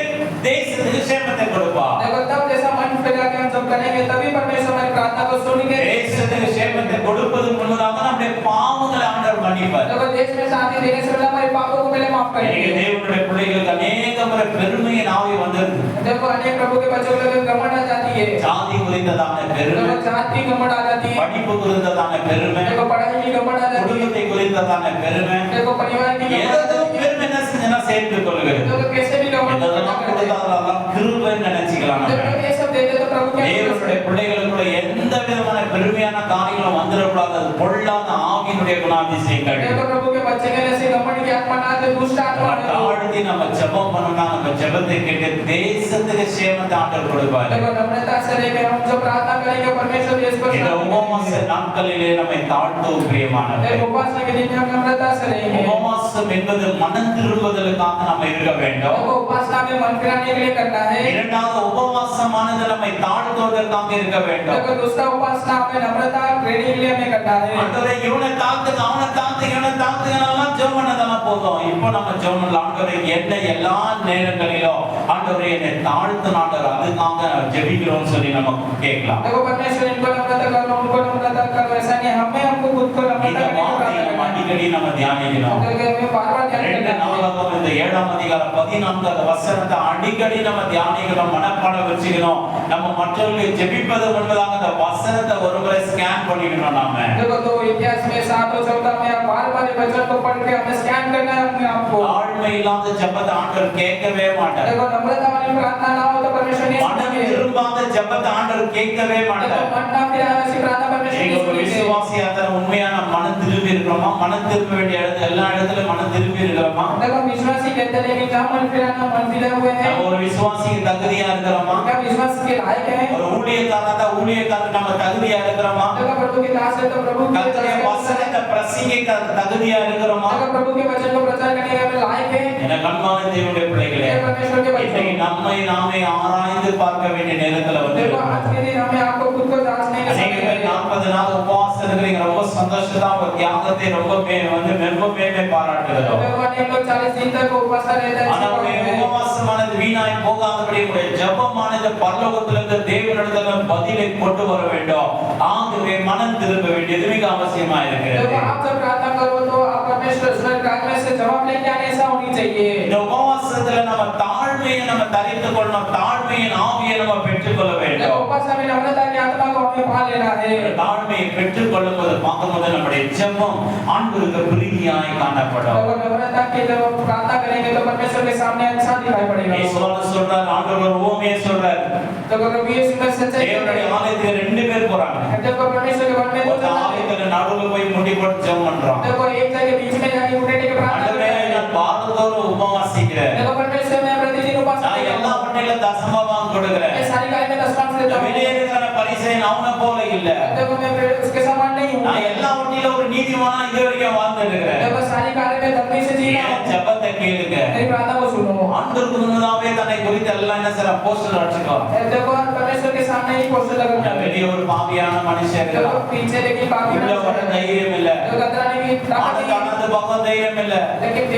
[SPEAKER 4] தேசத்துக்கு சேமத்தை கொடுப்பார்.
[SPEAKER 2] देखो तब जैसा मन फिरा के हम जब करेंगे तभी परमेश्वर हमारी प्रार्थना को सुनेंगे.
[SPEAKER 4] தேசத்துக்கு சேமத்தை கொடுப்பது முன்னதாக நம்முடைய பாவங்களை ஆண்டவர் மன்னிப்பார்.
[SPEAKER 2] देखो देश में शांति देने से पहले हमारे पापों को पहले माफ
[SPEAKER 4] இன்னைக்கு
[SPEAKER 2] करेंगे.
[SPEAKER 4] தேவனுடைய பிள்ளைகளுக்கு அநேக முறை பெருமையின் ஆவி வந்திருக்கு.
[SPEAKER 2] देखो अनेक प्रभु के बच्चों को घमंड आ जाती है.
[SPEAKER 4] ஜாதி குறித்ததான பெருமை,
[SPEAKER 2] देखो जात की घमंड आ जाती है.
[SPEAKER 4] படிப்பு குறித்ததான பெருமை,
[SPEAKER 2] देखो पढ़ाई की घमंड आ जाती है.
[SPEAKER 4] குடும்பத்தை குறித்ததான பெருமை,
[SPEAKER 2] देखो परिवार की घमंड आ
[SPEAKER 4] ஏதோ
[SPEAKER 2] जाती है.
[SPEAKER 4] பெருமை என்ன செஞ்சா சேர்த்து கொள்கிறது.
[SPEAKER 2] देखो कैसे भी घमंड
[SPEAKER 4] இதெல்லாம் கொடுத்தாதான் கிருபைன்னு நினைச்சுக்கலாம் நம்ம.
[SPEAKER 2] देखो ये सब दे दे तो प्रभु के
[SPEAKER 4] தேவனுடைய பிள்ளைகளுக்குள்ள எந்த விதமான பெருமையான காரியங்களும் வந்துடக்கூடாது. அது பொல்லாத ஆவியினுடைய குணாதிசயங்கள்.
[SPEAKER 2] देखो प्रभु के बच्चे के जैसे घमंड की आत्मा ना दे दुष्ट आत्मा ना दे.
[SPEAKER 4] தாழ்த்தி நம்ம ஜெபம் பண்ணோம்னா நம்ம ஜெபத்தை கேட்டு தேசத்துக்கு சேமத்தை ஆண்டவர் கொடுப்பாரு.
[SPEAKER 2] देखो नम्रता से लेकर हम जो प्रार्थना करेंगे परमेश्वर देश को
[SPEAKER 4] இந்த உபவாச நாட்களிலே நம்மை தாழ்த்தும் பிரியமானவர்களே.
[SPEAKER 2] देखो उपासना के दिन में हम नम्रता से रहेंगे.
[SPEAKER 4] உபவாசம் என்பது மனம் திரும்புவதற்காக நம்ம இருக்க வேண்டும்.
[SPEAKER 2] देखो उपासना में मन फिराने के लिए करना है.
[SPEAKER 4] இரண்டாவது உபவாசமானது நம்மை தாழ்த்துவதற்காக இருக்க வேண்டும்.
[SPEAKER 2] देखो दूसरा उपासना हमें नम्रता ट्रेनिंग के लिए हमें करना है
[SPEAKER 4] ஆண்டவரே இவனை தாழ்த்துங்க அவனை தாழ்த்துங்க இவனை தாழ்த்துங்கலாம் ஜெபம் பண்ணதெல்லாம் போதும். இப்போ நம்ம ஜெபம் பண்ணலாம். ஆண்டவரே என்ன எல்லா நேரங்களிலும் ஆண்டவரே என்னை தாழ்த்து ஆண்டவர் அதுக்காக ஜெபிக்கிறோம்னு சொல்லி நம்ம கேட்கலாம்.
[SPEAKER 2] देखो परमेश्वर इनको नम्रता करो उनको नम्रता करो ऐसा नहीं हमें हमको खुद को
[SPEAKER 4] இந்த
[SPEAKER 2] नम्रता
[SPEAKER 4] வார்த்தையை நம்ம அடிக்கடி நம்ம தியானிக்கணும்.
[SPEAKER 2] हमें बार-बार ध्यान
[SPEAKER 4] ரெண்டு
[SPEAKER 2] करना है
[SPEAKER 4] நாளாகவும் இந்த 7ஆம் அதிகாரம் 14வது வசனத்தை அடிக்கடி நம்ம தியானிக்கணும், மனப்பாடம் வச்சுக்கணும். நம்ம மற்றவர்களுக்கு ஜெபிப்பது முன்பதாக அந்த வசனத்தை ஒருமுறை ஸ்கேன் பண்ணிக்கணும். நாம
[SPEAKER 2] देखो तो इतिहास में 7 और 14 में बार-बार ये वचन को पढ़ के हमें स्कैन करना है अपने आप को
[SPEAKER 4] தாழ்மை இல்லாத ஜெபத்தை ஆண்டவர் கேட்கவே மாட்டார்.
[SPEAKER 2] देखो नम्रता वाली प्रार्थना ना हो तो परमेश्वर नहीं
[SPEAKER 4] மனம்
[SPEAKER 2] सुनेंगे
[SPEAKER 4] திரும்பாத ஜெபத்தை ஆண்டவர் கேட்கவே
[SPEAKER 2] देखो
[SPEAKER 4] மாட்டார்.
[SPEAKER 2] मन ना फिरा ऐसी प्रार्थना परमेश्वर
[SPEAKER 4] நீங்க
[SPEAKER 2] नहीं
[SPEAKER 4] ஒரு
[SPEAKER 2] सुनेंगे
[SPEAKER 4] விசுவாசியா இருந்தா உண்மையான மனம் திரும்பி இருக்கிறோமா? மனம் திரும்ப வேண்டிய இடத்துல எல்லா இடத்துலயும் மனம் திரும்பி இருக்கிறோமா?
[SPEAKER 2] देखो विश्वासी कहते हैं कि जहाँ मन फिराना मन फिरे हुए हैं
[SPEAKER 4] நம்ம ஒரு விசுவாசிக்கு தகுதியா இருக்கிறோமா?
[SPEAKER 2] क्या विश्वास के लायक है
[SPEAKER 4] ஒரு ஊழியக்காரனா ஊழியக்காரன் நம்ம தகுதியா இருக்கிறோமா?
[SPEAKER 2] देखो प्रभु की दास है तो प्रभु के
[SPEAKER 4] கர்த்தருடைய வசனத்தை பிரசங்கிக்க தகுதியா இருக்கிறோமா?
[SPEAKER 2] देखो प्रभु के वचन को प्रचार करने के लिए लायक है
[SPEAKER 4] என கண்மான தேவனுடைய பிள்ளைகளே,
[SPEAKER 2] ये परमेश्वर के
[SPEAKER 4] இன்னைக்கு
[SPEAKER 2] वचन
[SPEAKER 4] நம்மை நாமே ஆராய்ந்து பார்க்க வேண்டிய நேரத்துல வந்து
[SPEAKER 2] देखो आज के दिन हमें आपको खुद को जांचने का समय
[SPEAKER 4] நீங்க
[SPEAKER 2] है
[SPEAKER 4] 40 நாள் உபவாசம் இருக்கிறீங்க, ரொம்ப சந்தோஷமா உங்க தியாகத்தை ரொம்ப மெருமே பாராட்டுகிறோம்.
[SPEAKER 2] देखो अनेक लोग 40 दिन तक उपवास रहते
[SPEAKER 4] ஆனா உங்களுடைய
[SPEAKER 2] हैं
[SPEAKER 4] உபவாசமானது வீணாய் போகாதபடி உங்களுடைய ஜெபமானது பரலோகத்திலிருந்து தேவனிடத்துல பதிலை கொண்டு வர வேண்டும். ஆகவே மனம் திரும்ப வேண்டியது மிக அவசியமா
[SPEAKER 2] देखो
[SPEAKER 4] இருக்கிறது.
[SPEAKER 2] आप जब प्रार्थना करो तो आप परमेश्वर स्वर्ग राज्य में से जवाब लेके आने ऐसा होनी चाहिए
[SPEAKER 4] இந்த உபவாசத்துல நம்ம தாழ்மையை நம்ம தரித்து கொள்ளணும், தாழ்மையின் ஆவியை நம்ம பெற்றுக்கொள்ள
[SPEAKER 2] देखो
[SPEAKER 4] வேண்டும்.
[SPEAKER 2] उपवास में नम्रता की आत्मा को हमें पा लेना है
[SPEAKER 4] தாழ்மையை பெற்றுக்கொள்ளும் போது பார்க்கும்போது நம்முடைய ஜெபம் ஆண்டவருக்கு பிரீதியாய் காணப்படும்.
[SPEAKER 2] देखो नम्रता की जब प्रार्थना करेंगे तो परमेश्वर के सामने अच्छा दिखाई पड़ेगा
[SPEAKER 4] இயேசுவானவர் சொல்றார், ஆண்டவர் ஓமையை சொல்றார்,
[SPEAKER 2] देखो प्रभु यीशु में सच्चाई
[SPEAKER 4] தேவனுடைய ஆலயத்துக்கு 2 பேர் போறாங்க.
[SPEAKER 2] देखो परमेश्वर के वन में दो
[SPEAKER 4] ஒரு
[SPEAKER 2] जन
[SPEAKER 4] ஆலயத்துல நடுவுல போய் முடி போட்டு ஜெபம் பண்றான்.
[SPEAKER 2] देखो एक जगह बीच में जाके उठने की प्रार्थना
[SPEAKER 4] ஆண்டவரே
[SPEAKER 2] करते हैं
[SPEAKER 4] நான் வாரந்தோறும் உபவாசிக்கிறேன்,
[SPEAKER 2] देखो परमेश्वर मैं प्रतिदिन उपवास
[SPEAKER 4] நான்
[SPEAKER 2] करता
[SPEAKER 4] எல்லா
[SPEAKER 2] हूं
[SPEAKER 4] வண்டியில தசமபாகம் கொடுக்கிறேன்.
[SPEAKER 2] मैं सारी कार्य में दशमांश देता हूं
[SPEAKER 4] வெளியே இருக்கிற பரிசேயன் அவனை போல இல்ல,
[SPEAKER 2] देखो मैं उसके समान नहीं हूं
[SPEAKER 4] நான் எல்லா வண்டியில ஒரு நீதிமானா இதுவரைக்கும் வாழ்ந்துருக்கிறேன்.
[SPEAKER 2] देखो सारी कार्य में धर्मी से जीना
[SPEAKER 4] என் ஜெபத்தை கேளுங்க.
[SPEAKER 2] मेरी प्रार्थना को सुनो
[SPEAKER 4] ஆண்டவருக்கு முன்னதாவே தன்னை குறித்து எல்லாம் என்ன செய்யற போஸ்டர் அடிச்சுக்கோ.
[SPEAKER 2] देखो परमेश्वर के सामने ही पोस्टर लगा
[SPEAKER 4] வெளியே ஒரு பாவியான மனுஷன்
[SPEAKER 2] देखो
[SPEAKER 4] இருக்கிறான்,
[SPEAKER 2] पीछे देखिए बाकी
[SPEAKER 4] உள்ள வர தைரியம் இல்ல,
[SPEAKER 2] देखो कतराने की ताकत नहीं
[SPEAKER 4] கடந்து பக்கம் தைரியம் இல்ல.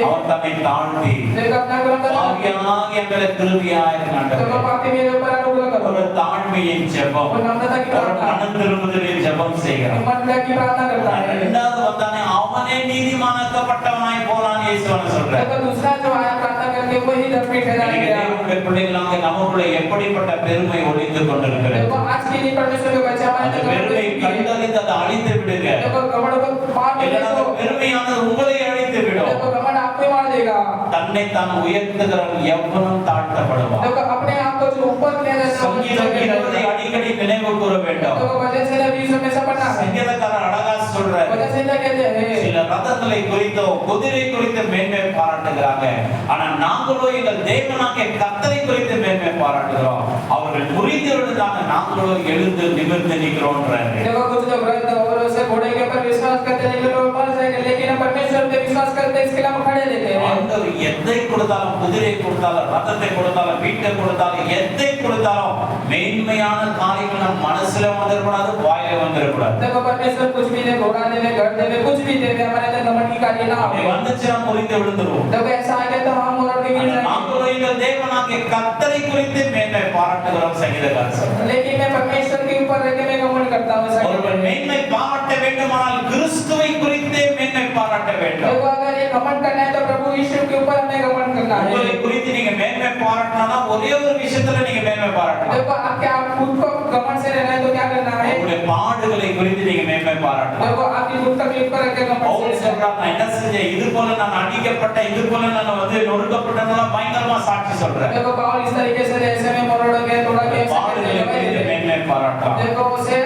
[SPEAKER 4] அவன் தன்னை தாழ்த்தி
[SPEAKER 2] देखो अपना गुलाम बना
[SPEAKER 4] பாவியாக எங்களை கிருபையாய்
[SPEAKER 2] देखो
[SPEAKER 4] இருக்கிறான்.
[SPEAKER 2] पापी मेरे ऊपर अनुग्रह करो
[SPEAKER 4] ஒரு தாழ்மையின் ஜெபம்,
[SPEAKER 2] और नम्रता की
[SPEAKER 4] ஒரு
[SPEAKER 2] प्रार्थना
[SPEAKER 4] மனம் திரும்புதலின் ஜெபம் செய்கிறான்.
[SPEAKER 2] नम्रता की प्रार्थना करता है
[SPEAKER 4] இரண்டாவது வந்தானே அவனே நீதிமானாக்கப்பட்டவனாய் போனான் இயேசுவான சொல்றார்.
[SPEAKER 2] देखो दूसरा जो आया प्रार्थना करके वही धर्मी ठहरा
[SPEAKER 4] இன்னைக்கு
[SPEAKER 2] गया
[SPEAKER 4] தேவனுடைய பிள்ளைகளாக நமக்குள்ள எப்படிப்பட்ட பெருமை ஒளிந்து கொண்டிருக்கிறது.
[SPEAKER 2] देखो आज के लिए परमेश्वर के बच्चे
[SPEAKER 4] அந்த
[SPEAKER 2] हमारे
[SPEAKER 4] பெருமை கண்டறிந்து அதை அழித்து விடுங்க.
[SPEAKER 2] देखो घमंड को मार देगा
[SPEAKER 4] இல்லைன்னா அந்த பெருமையானது உங்களை அழித்து விடும்.
[SPEAKER 2] देखो घमंड आपको ही मार देगा
[SPEAKER 4] தன்னை தான் உயர்த்துகிறவன் எவனும் தாழ்த்தப்படுவான்.
[SPEAKER 2] देखो अपने आप को जो ऊपर ले जाता है
[SPEAKER 4] சங்கீதம் 20 அடிக்கடி நினைவு கூற வேண்டும்.
[SPEAKER 2] देखो वजह से भी में सब पढ़ना है
[SPEAKER 4] சங்கீதக்காரன் அழகா சொல்றார்,
[SPEAKER 2] वजह से कहते हैं
[SPEAKER 4] சில ரதங்களை குறித்தோ குதிரை குறித்து மேன்மை பாராட்டுகிறாங்க, ஆனா நாங்களோ எங்கள் தேவனாகிய கர்த்தரை குறித்து மேன்மை பாராட்டுகிறோம். அவர்கள் புரிந்து விடுதாங்க, நாங்களோ எழுந்து நிமிர்ந்து நிற்கிறோம்ன்றாரு.
[SPEAKER 2] देखो कुछ लोग और से घोड़े के ऊपर विश्वास करते हैं लेकिन वो मर जाएंगे, लेकिन हम परमेश्वर पे विश्वास करते हैं, इसके लिए हम खड़े रहते हैं
[SPEAKER 4] ஆண்டவர் எதை கொடுத்தாலும், குதிரை கொடுத்தாலும், ரதத்தை கொடுத்தாலும், வீட்டை கொடுத்தாலும், எதை கொடுத்தாலும் மேன்மையான காரியங்கள் நம்ம மனசுல வந்துடக்கூடாது, வாயில வந்துடக்கூடாது.
[SPEAKER 2] देखो परमेश्वर कुछ भी दे, घोड़ा दे, घर दे, कुछ भी दे, हमारे अंदर घमंड की कार्य ना
[SPEAKER 4] அப்படி
[SPEAKER 2] हो
[SPEAKER 4] வந்துச்சுன்னா முறிந்து விழுந்துருவோம்.
[SPEAKER 2] जब ऐसा आ गया तो हम और के गिर जाएंगे
[SPEAKER 4] நாங்களோ எங்கள் தேவனாகிய கர்த்தரை குறித்து மேன்மை பாராட்டுகிறோம் சங்கீதக்காரர் சொல்றார்.
[SPEAKER 2] लेकिन मैं परमेश्वर के ऊपर रह के मैं घमंड करता हूं ऐसा
[SPEAKER 4] ஒருவன் மேன்மை பாராட்ட வேண்டுமானால் கிறிஸ்துவை குறித்தே மேன்மை பாராட்ட வேண்டும்.
[SPEAKER 2] देखो अगर ये घमंड करना है तो प्रभु यीशु के ऊपर हमें घमंड करना है
[SPEAKER 4] உங்களை குறித்து நீங்க மேன்மை பாராட்டணும்னா ஒரே ஒரு விஷயத்துல நீங்க மேன்மை பாராட்டணும்.
[SPEAKER 2] देखो आपके आप खुद को घमंड से रहना है तो क्या करना है
[SPEAKER 4] உங்களுடைய பாடுகளை குறித்து நீங்க மேன்மை பாராட்டணும்.
[SPEAKER 2] देखो आपकी खुद तकलीफ पर रख के घमंड
[SPEAKER 4] பவுல்
[SPEAKER 2] से
[SPEAKER 4] சொல்றார், நான் என்ன செஞ்சேன், இது போல நான் அடிக்கப்பட்ட, இது போல நான் நொறுக்கப்பட்டனால பயங்கரமா சாட்சி சொல்றேன்.
[SPEAKER 2] देखो पावल इस तरीके से ऐसे में मरोड़ गए थोड़ा के
[SPEAKER 4] பாடுகளை குறித்து மேன்மை பாராட்டலாம்.
[SPEAKER 2] देखो उसे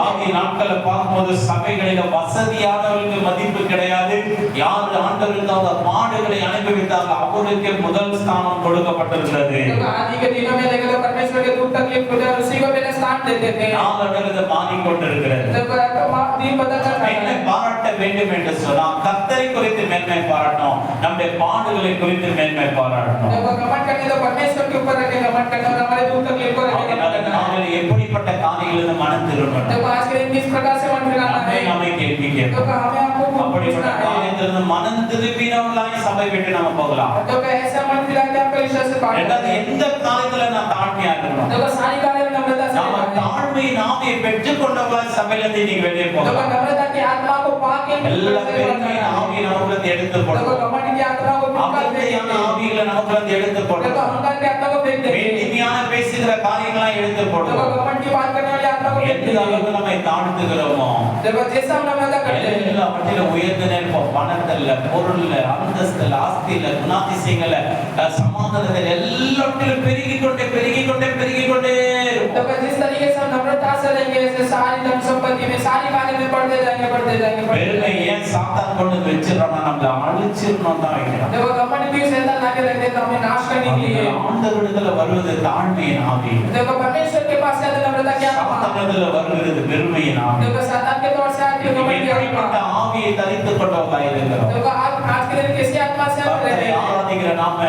[SPEAKER 4] ஆதி நாட்கள்ல பார்க்கும்போது சபைகளில வசதியானவர்களுக்கு மதிப்பு கிடையாது. யார் ஆண்டவருக்காக பாடுகளை அனுபவித்தாங்க அவர்களுக்கு முதல் ஸ்தானம் கொடுக்கப்பட்டிருந்தது.
[SPEAKER 2] देखो आदि के दिनों में देखो तो परमेश्वर के दुख तकलीफ को उसी को पहले स्थान देते थे
[SPEAKER 4] நாளடைவில் மாறிக்கொண்டிருக்கிறது.
[SPEAKER 2] देखो दिन बदलता
[SPEAKER 4] மேன்மை
[SPEAKER 2] है
[SPEAKER 4] பாராட்ட வேண்டும் என்று சொன்னா கர்த்தரை குறித்து மேன்மை பாராட்டணும். நம்முடைய பாடுகளை குறித்து மேன்மை பாராட்டணும்.
[SPEAKER 2] देखो घमंड करने तो परमेश्वर के ऊपर रखे, घमंड करने और हमारे दुख तकलीफ को रखे।
[SPEAKER 4] நாங்கள் எப்படிப்பட்ட காரியங்களிலிருந்து மனம் திரும்பணும்?
[SPEAKER 2] देखो आज के दिन किस प्रकार से मन फिराना है,
[SPEAKER 4] நாமே கேள்வி
[SPEAKER 2] देखो
[SPEAKER 4] கேட்போம்.
[SPEAKER 2] हमें आपको
[SPEAKER 4] அப்படிப்பட்ட
[SPEAKER 2] पूछना है।
[SPEAKER 4] காரியத்திலிருந்து மனம் திரும்பினவர்களாய் சபை விட்டு நாம போகலாம்.
[SPEAKER 2] देखो ऐसा मन फिरा के आप कलीसिया से बाहर
[SPEAKER 4] ரெண்டாவது, எந்த காரியத்துல நான் தாழ்மையா இருக்கணும்?
[SPEAKER 2] देखो सारी कार्य में नम्रता से
[SPEAKER 4] நாம தாழ்மையின் ஆவியை பெற்றுக்கொண்டவர்களாய் சபையிலிருந்து நீங்க வெளியே
[SPEAKER 2] देखो
[SPEAKER 4] போகலாம்.
[SPEAKER 2] नम्रता की आत्मा को पाके
[SPEAKER 4] எல்லா பெருமையின் ஆவியை நமக்கு எடுத்து
[SPEAKER 2] देखो
[SPEAKER 4] போடணும்.
[SPEAKER 2] घमंड की आत्मा को निकाल
[SPEAKER 4] அமைதியான
[SPEAKER 2] देंगे,
[SPEAKER 4] ஆவிகளை நமக்கு எடுத்து
[SPEAKER 2] देखो
[SPEAKER 4] போடணும்.
[SPEAKER 2] अहंकार की आत्मा को फेंक देंगे,
[SPEAKER 4] மேன்மையான பேசுகிற காரியங்களை எடுத்து
[SPEAKER 2] देखो
[SPEAKER 4] போடணும்.
[SPEAKER 2] घमंड की बात करने वाली आत्मा को फेंक
[SPEAKER 4] எந்த
[SPEAKER 2] देंगे।
[SPEAKER 4] அளவுக்கு நம்மை தாழ்த்துகிறோமோ
[SPEAKER 2] देखो जैसा हम नम्रता करते हैं,
[SPEAKER 4] எல்லாவற்றிலும் உயர்ந்து நிற்போம். பணத்துல, பொருள்ல, அந்தஸ்துல, ஆஸ்தியில, குணாதிசயங்கள்ல, சமாதானத்தில் எல்லாவற்றிலும் பெருகிக் கொண்டே இருக்கும்.
[SPEAKER 2] देखो जिस तरीके से हम नम्रता से रहेंगे, ऐसे सारी धन संपत्ति में सारी कार्य में बढ़ते जाएंगे।
[SPEAKER 4] பெருமை ஏன் சாத்தான் கொண்டு வச்சிடறான்னா நம்மள அழிச்சிடணும் தான் வைக்கிறான்.
[SPEAKER 2] देखो घमंड भी शैतान लाके रख देता है हमें नाश करने के लिए।
[SPEAKER 4] ஆண்டவரிடத்துல வருவது தாழ்மையின் ஆவி,
[SPEAKER 2] देखो परमेश्वर के पास से नम्रता क्या आत्मा,
[SPEAKER 4] சாத்தானிடத்துல வருகிறது பெருமையின் ஆவி.
[SPEAKER 2] देखो शैतान के तौर से आती है घमंड की
[SPEAKER 4] இப்படிப்பட்ட
[SPEAKER 2] आत्मा।
[SPEAKER 4] ஆவியை தரித்துக் கொண்டவர்களாய் இருக்கிறோம்.
[SPEAKER 2] देखो आज के दिन किसी आत्मा से हम रह रहे हैं,
[SPEAKER 4] ஆராதிக்கிற நாம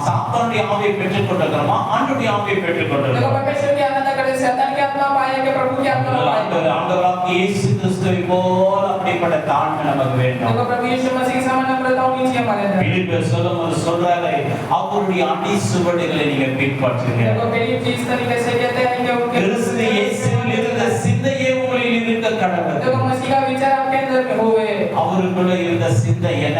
[SPEAKER 4] சாத்தானுடைய ஆவியை பெற்றுக் கொண்டிருக்கிறோமா, ஆண்டவருடைய ஆவியை பெற்றுக்
[SPEAKER 2] देखो
[SPEAKER 4] கொண்டிருக்கிறோம்?
[SPEAKER 2] परमेश्वर की आराधना करते शैतान की आत्मा पाएंगे, प्रभु की आत्मा पाएंगे।
[SPEAKER 4] ஆண்டவராகிய இயேசு கிறிஸ்துவை போல அப்படிப்பட்ட தாழ்மை நமக்கு வேண்டும்.
[SPEAKER 2] देखो प्रभु यीशु मसीह की समान नम्रता होनी चाहिए हमारे अंदर।
[SPEAKER 4] பிலிப்பியர் சொல்லும்போது சொல்றாரு, அவருடைய அடி சுவடுகளை நீங்க பின்பற்றுங்க.
[SPEAKER 2] देखो मेरी जिस तरीके से कहते हैं कि उनके
[SPEAKER 4] கிறிஸ்து இயேசுவில் இருந்த சிந்தையே உங்களில் இருக்க கடவுள்.
[SPEAKER 2] देखो मसीह का विचार आपके अंदर में होवे,
[SPEAKER 4] அவருக்குள்ள இருந்த சிந்தை என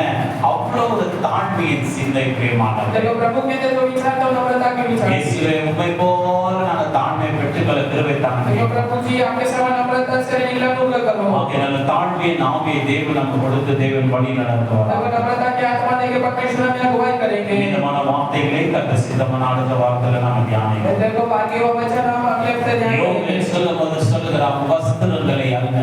[SPEAKER 4] அவ்வளவு ஒரு தாழ்மையின் சிந்தை பிரியமானவர்.
[SPEAKER 2] देखो प्रभु के अंदर जो विचार था नम्रता के विचार।
[SPEAKER 4] இயேசுவே உம்மை போல நாங்கள் தாழ்மை பெற்றுக்கொள்ள கிருபை தாங்க.
[SPEAKER 2] देखो प्रभु जी आपके समान नम्रता से रहने का अनुग्रह करो।
[SPEAKER 4] ஆகையால் தாழ்மையின் ஆவியை தேவன் நமக்கு கொடுத்து தேவன் வழி நடத்துவார்.
[SPEAKER 2] देखो नम्रता की आत्मा देके परमेश्वर हमें अगुवाई करेंगे।
[SPEAKER 4] இந்த வார்த்தைகளை கத்த சித்தமான அடுத்த வார்த்தையில நாம தியானிப்போம்.
[SPEAKER 2] देखो बाकी वो वचन हम अगले हफ्ते जाएंगे।
[SPEAKER 4] யோவேல் சொல்லும்போது சொல்லுகிறார், வஸ்திரங்களை அல்ல,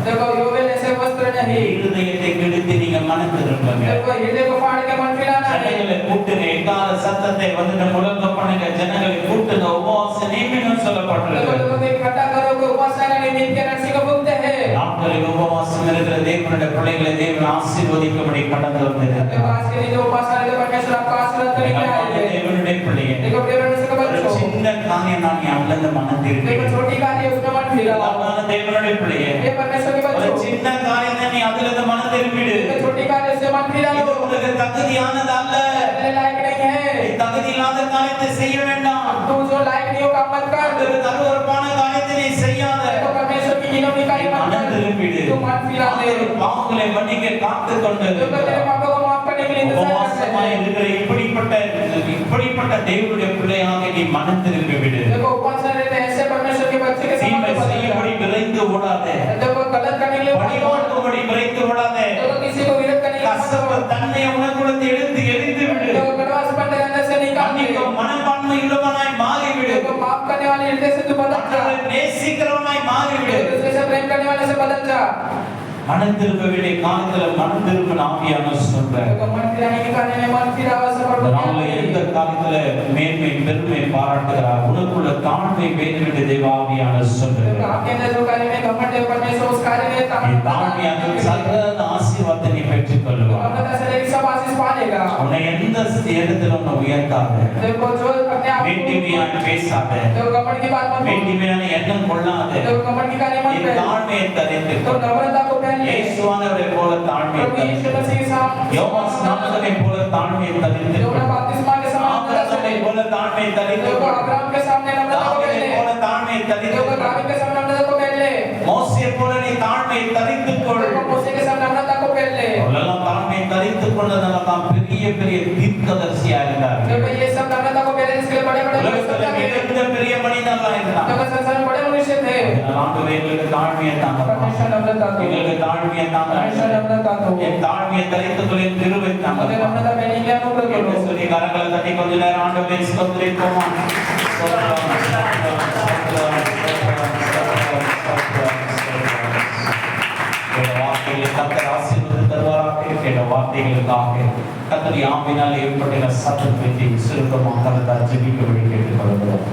[SPEAKER 2] देखो योवेल ऐसे वस्त्र नहीं,
[SPEAKER 4] இருதயத்தை கிழித்து நீங்க மனம் திரும்புங்க.
[SPEAKER 2] देखो हृदय को फाड़ के मन फिराना है।
[SPEAKER 4] ஜனங்களை கூட்டுங்க, எக்கால சத்தத்தை வந்து முழங்க பண்ணுங்க, ஜனங்களை கூட்டுங்க, உபவாச நியமனம் சொல்லப்பட்டிருக்கு.
[SPEAKER 2] देखो लोगों को इकट्ठा करो, को उपासना का नियम के नरसी को बोलते हैं।
[SPEAKER 4] நாட்களில் உபவாசம் இருக்கிற தேவனுடைய பிள்ளைகளை தேவன் ஆசீர்வதிக்கும்படி கடந்து
[SPEAKER 2] देखो
[SPEAKER 4] வந்திருக்கிறார்.
[SPEAKER 2] आज के दिन जो उपासना है परमेश्वर आपको आशीर्वाद करेंगे।
[SPEAKER 4] தேவனுடைய பிள்ளையை
[SPEAKER 2] देखो देवराज से
[SPEAKER 4] ஒரு
[SPEAKER 2] बच्चों,
[SPEAKER 4] சின்ன காரியம் நான் அல்லது மனம் திரும்பி
[SPEAKER 2] देखो छोटी कार्य उसमें मन फिराओ।
[SPEAKER 4] தேவனுடைய பிள்ளையை
[SPEAKER 2] ये परमेश्वर के
[SPEAKER 4] ஒரு
[SPEAKER 2] बच्चों,
[SPEAKER 4] சின்ன காரியம் நீ அதிலிருந்து மனம் திரும்பிடு.
[SPEAKER 2] देखो छोटी कार्य से मन
[SPEAKER 4] இது
[SPEAKER 2] फिराओ,
[SPEAKER 4] உனக்கு தகுதியானது அல்ல.
[SPEAKER 2] तेरे लायक नहीं है।
[SPEAKER 4] நீ தகுதி இல்லாத காரியத்தை செய்ய வேண்டாம்.
[SPEAKER 2] तू जो लायक नहीं हो काम मत कर।
[SPEAKER 4] ஒரு அருவருப்பான காரியத்தை நீ செய்யாத.
[SPEAKER 2] देखो परमेश्वर की गिनौनी कार्य मत
[SPEAKER 4] மனம்
[SPEAKER 2] कर,
[SPEAKER 4] திரும்பிடு.
[SPEAKER 2] तू मन फिरा दे।
[SPEAKER 4] பாவங்களை மன்னிக்க காத்துக் கொண்டு
[SPEAKER 2] देखो तेरे पापों को माफ करने के लिए इंतजार करते
[SPEAKER 4] உபவாசமாய்
[SPEAKER 2] हैं।
[SPEAKER 4] இருக்கிற இப்படிப்பட்ட தேவனுடைய பிள்ளையாக நீ மனம் திரும்பி விடு.
[SPEAKER 2] देखो उपासना रहते ऐसे परमेश्वर के बच्चे के
[SPEAKER 4] தீமை
[SPEAKER 2] समान
[SPEAKER 4] செய்யும்படி விரைந்து ஓடாதே.
[SPEAKER 2] देखो गलत करने के लिए मत दौड़।
[SPEAKER 4] பழிவாங்கும்படி விரைந்து ஓடாதே.
[SPEAKER 2] देखो किसी को विरोध करने के लिए मत
[SPEAKER 4] கசப்பு
[SPEAKER 2] दौड़।
[SPEAKER 4] தன்னை உனக்குள்ளே எரிந்து விடு.
[SPEAKER 2] देखो कड़वास पर तेरे अंदर से निकाल दे।
[SPEAKER 4] மன்னிக்கும் மனப்பான்மை உள்ளவனாய் மாறிவிடு.
[SPEAKER 2] देखो माफ करने वाले हृदय से तू बदल जा।
[SPEAKER 4] மற்றவரை நேசிக்கிறவனாய் மாறிவிடு.
[SPEAKER 2] एक दूसरे से प्रेम करने वाले से बदल जा।
[SPEAKER 4] மனம் திரும்ப வேண்டிய காலத்துல மனம் திரும்ப ஆவியான சொல்றேன்.
[SPEAKER 2] देखो मन फिराने के कार्य में मन फिरावा से बढ़
[SPEAKER 4] நாம எந்த காலத்துல மேன்மை பெருமை பாராட்டுகிறார், உனக்குள்ள தாழ்மை வேண்டும் என்று தேவாவியான சொல்றேன்.
[SPEAKER 2] देखो आपके अंदर जो कार्य में घमंड है परमेश्वर उस कार्य में
[SPEAKER 4] தாழ்மையான சகல ஆசீர்வாதத்தை நீ பெற்றுக் கொள்வாய்.
[SPEAKER 2] नम्रता से लेकर सब आशीष पालेगा।
[SPEAKER 4] உன்னை எந்த இடத்துல உன்னை உயர்த்தாத,
[SPEAKER 2] देखो जो अपने आप
[SPEAKER 4] வேண்டிமையான பேசாத,
[SPEAKER 2] देखो घमंड की बात मत बोल।
[SPEAKER 4] வேண்டிமையான எண்ணம் கொள்ளாத,
[SPEAKER 2] देखो घमंड की कार्य मत
[SPEAKER 4] என்
[SPEAKER 2] कर।
[SPEAKER 4] தாழ்மையை தரித்து
[SPEAKER 2] तो नम्रता को पहले
[SPEAKER 4] இயேசுவானவரை போல தாழ்மையை
[SPEAKER 2] प्रभु यीशु
[SPEAKER 4] தரித்து,
[SPEAKER 2] मसीह के साथ
[SPEAKER 4] யோவான் ஸ்நானகனை போல தாழ்மையை தரித்து,
[SPEAKER 2] जो बपतिस्मा के समान नम्रता से
[SPEAKER 4] ஆபிரகாமை போல தாழ்மையை தரித்து,
[SPEAKER 2] देखो अब्राहम के सामने नम्रता को
[SPEAKER 4] தாவீதை
[SPEAKER 2] पहले
[SPEAKER 4] போல தாழ்மையை தரித்து,
[SPEAKER 2] देखो दाऊद के सामने नम्रता को पहले
[SPEAKER 4] மோசே போல நீ தாழ்மையை தரித்துக் கொள்.
[SPEAKER 2] देखो मूसा के सामने नम्रता को पहले
[SPEAKER 4] அவரெல்லாம் தாழ்மையை தரித்துக் கொண்டதால தான் பெரிய பெரிய தீர்க்கதரிசியா இருந்தார்.
[SPEAKER 2] देखो ये सब नम्रता को पहले इसके बड़े-बड़े
[SPEAKER 4] உலகத்துல மிகுந்த பெரிய மனிதர்களா இருந்தார்.
[SPEAKER 2] देखो संसार में बड़े मनुष्य थे।
[SPEAKER 4] ஆண்டவரே எங்களுக்கு தாழ்மையை தாங்க,
[SPEAKER 2] परमेश्वर नम्रता दो,
[SPEAKER 4] எங்களுக்கு தாழ்மையை தாங்க,
[SPEAKER 2] परमेश्वर नम्रता दो,
[SPEAKER 4] என் தாழ்மையை தரித்துக் கொள்ள என் கிருபை தாங்க.
[SPEAKER 2] मुझे नम्रता पहले के अनुग्रह
[SPEAKER 4] என்று
[SPEAKER 2] करो।
[SPEAKER 4] சொல்லி கரங்களை தட்டி கொஞ்ச நேரம் ஆண்டவரை ஸ்தோத்திரிப்போமா? ஸ்தோத்திரம், ஸ்தோத்திரம், ஸ்தோத்திரம், ஸ்தோத்திரம், ஸ்தோத்திரம். இந்த வார்த்தைகளை கர்த்தர் ஆசீர்வதித்து தருவாராக. இந்த வார்த்தைகளுக்காக கர்த்தர் ஆவியினால் ஏற்பட்ட சத்தத்தை சுருக்கமாக கர்த்தர் ஜெபிக்கும்படி கேட்டுக்கொள்கிறோம்.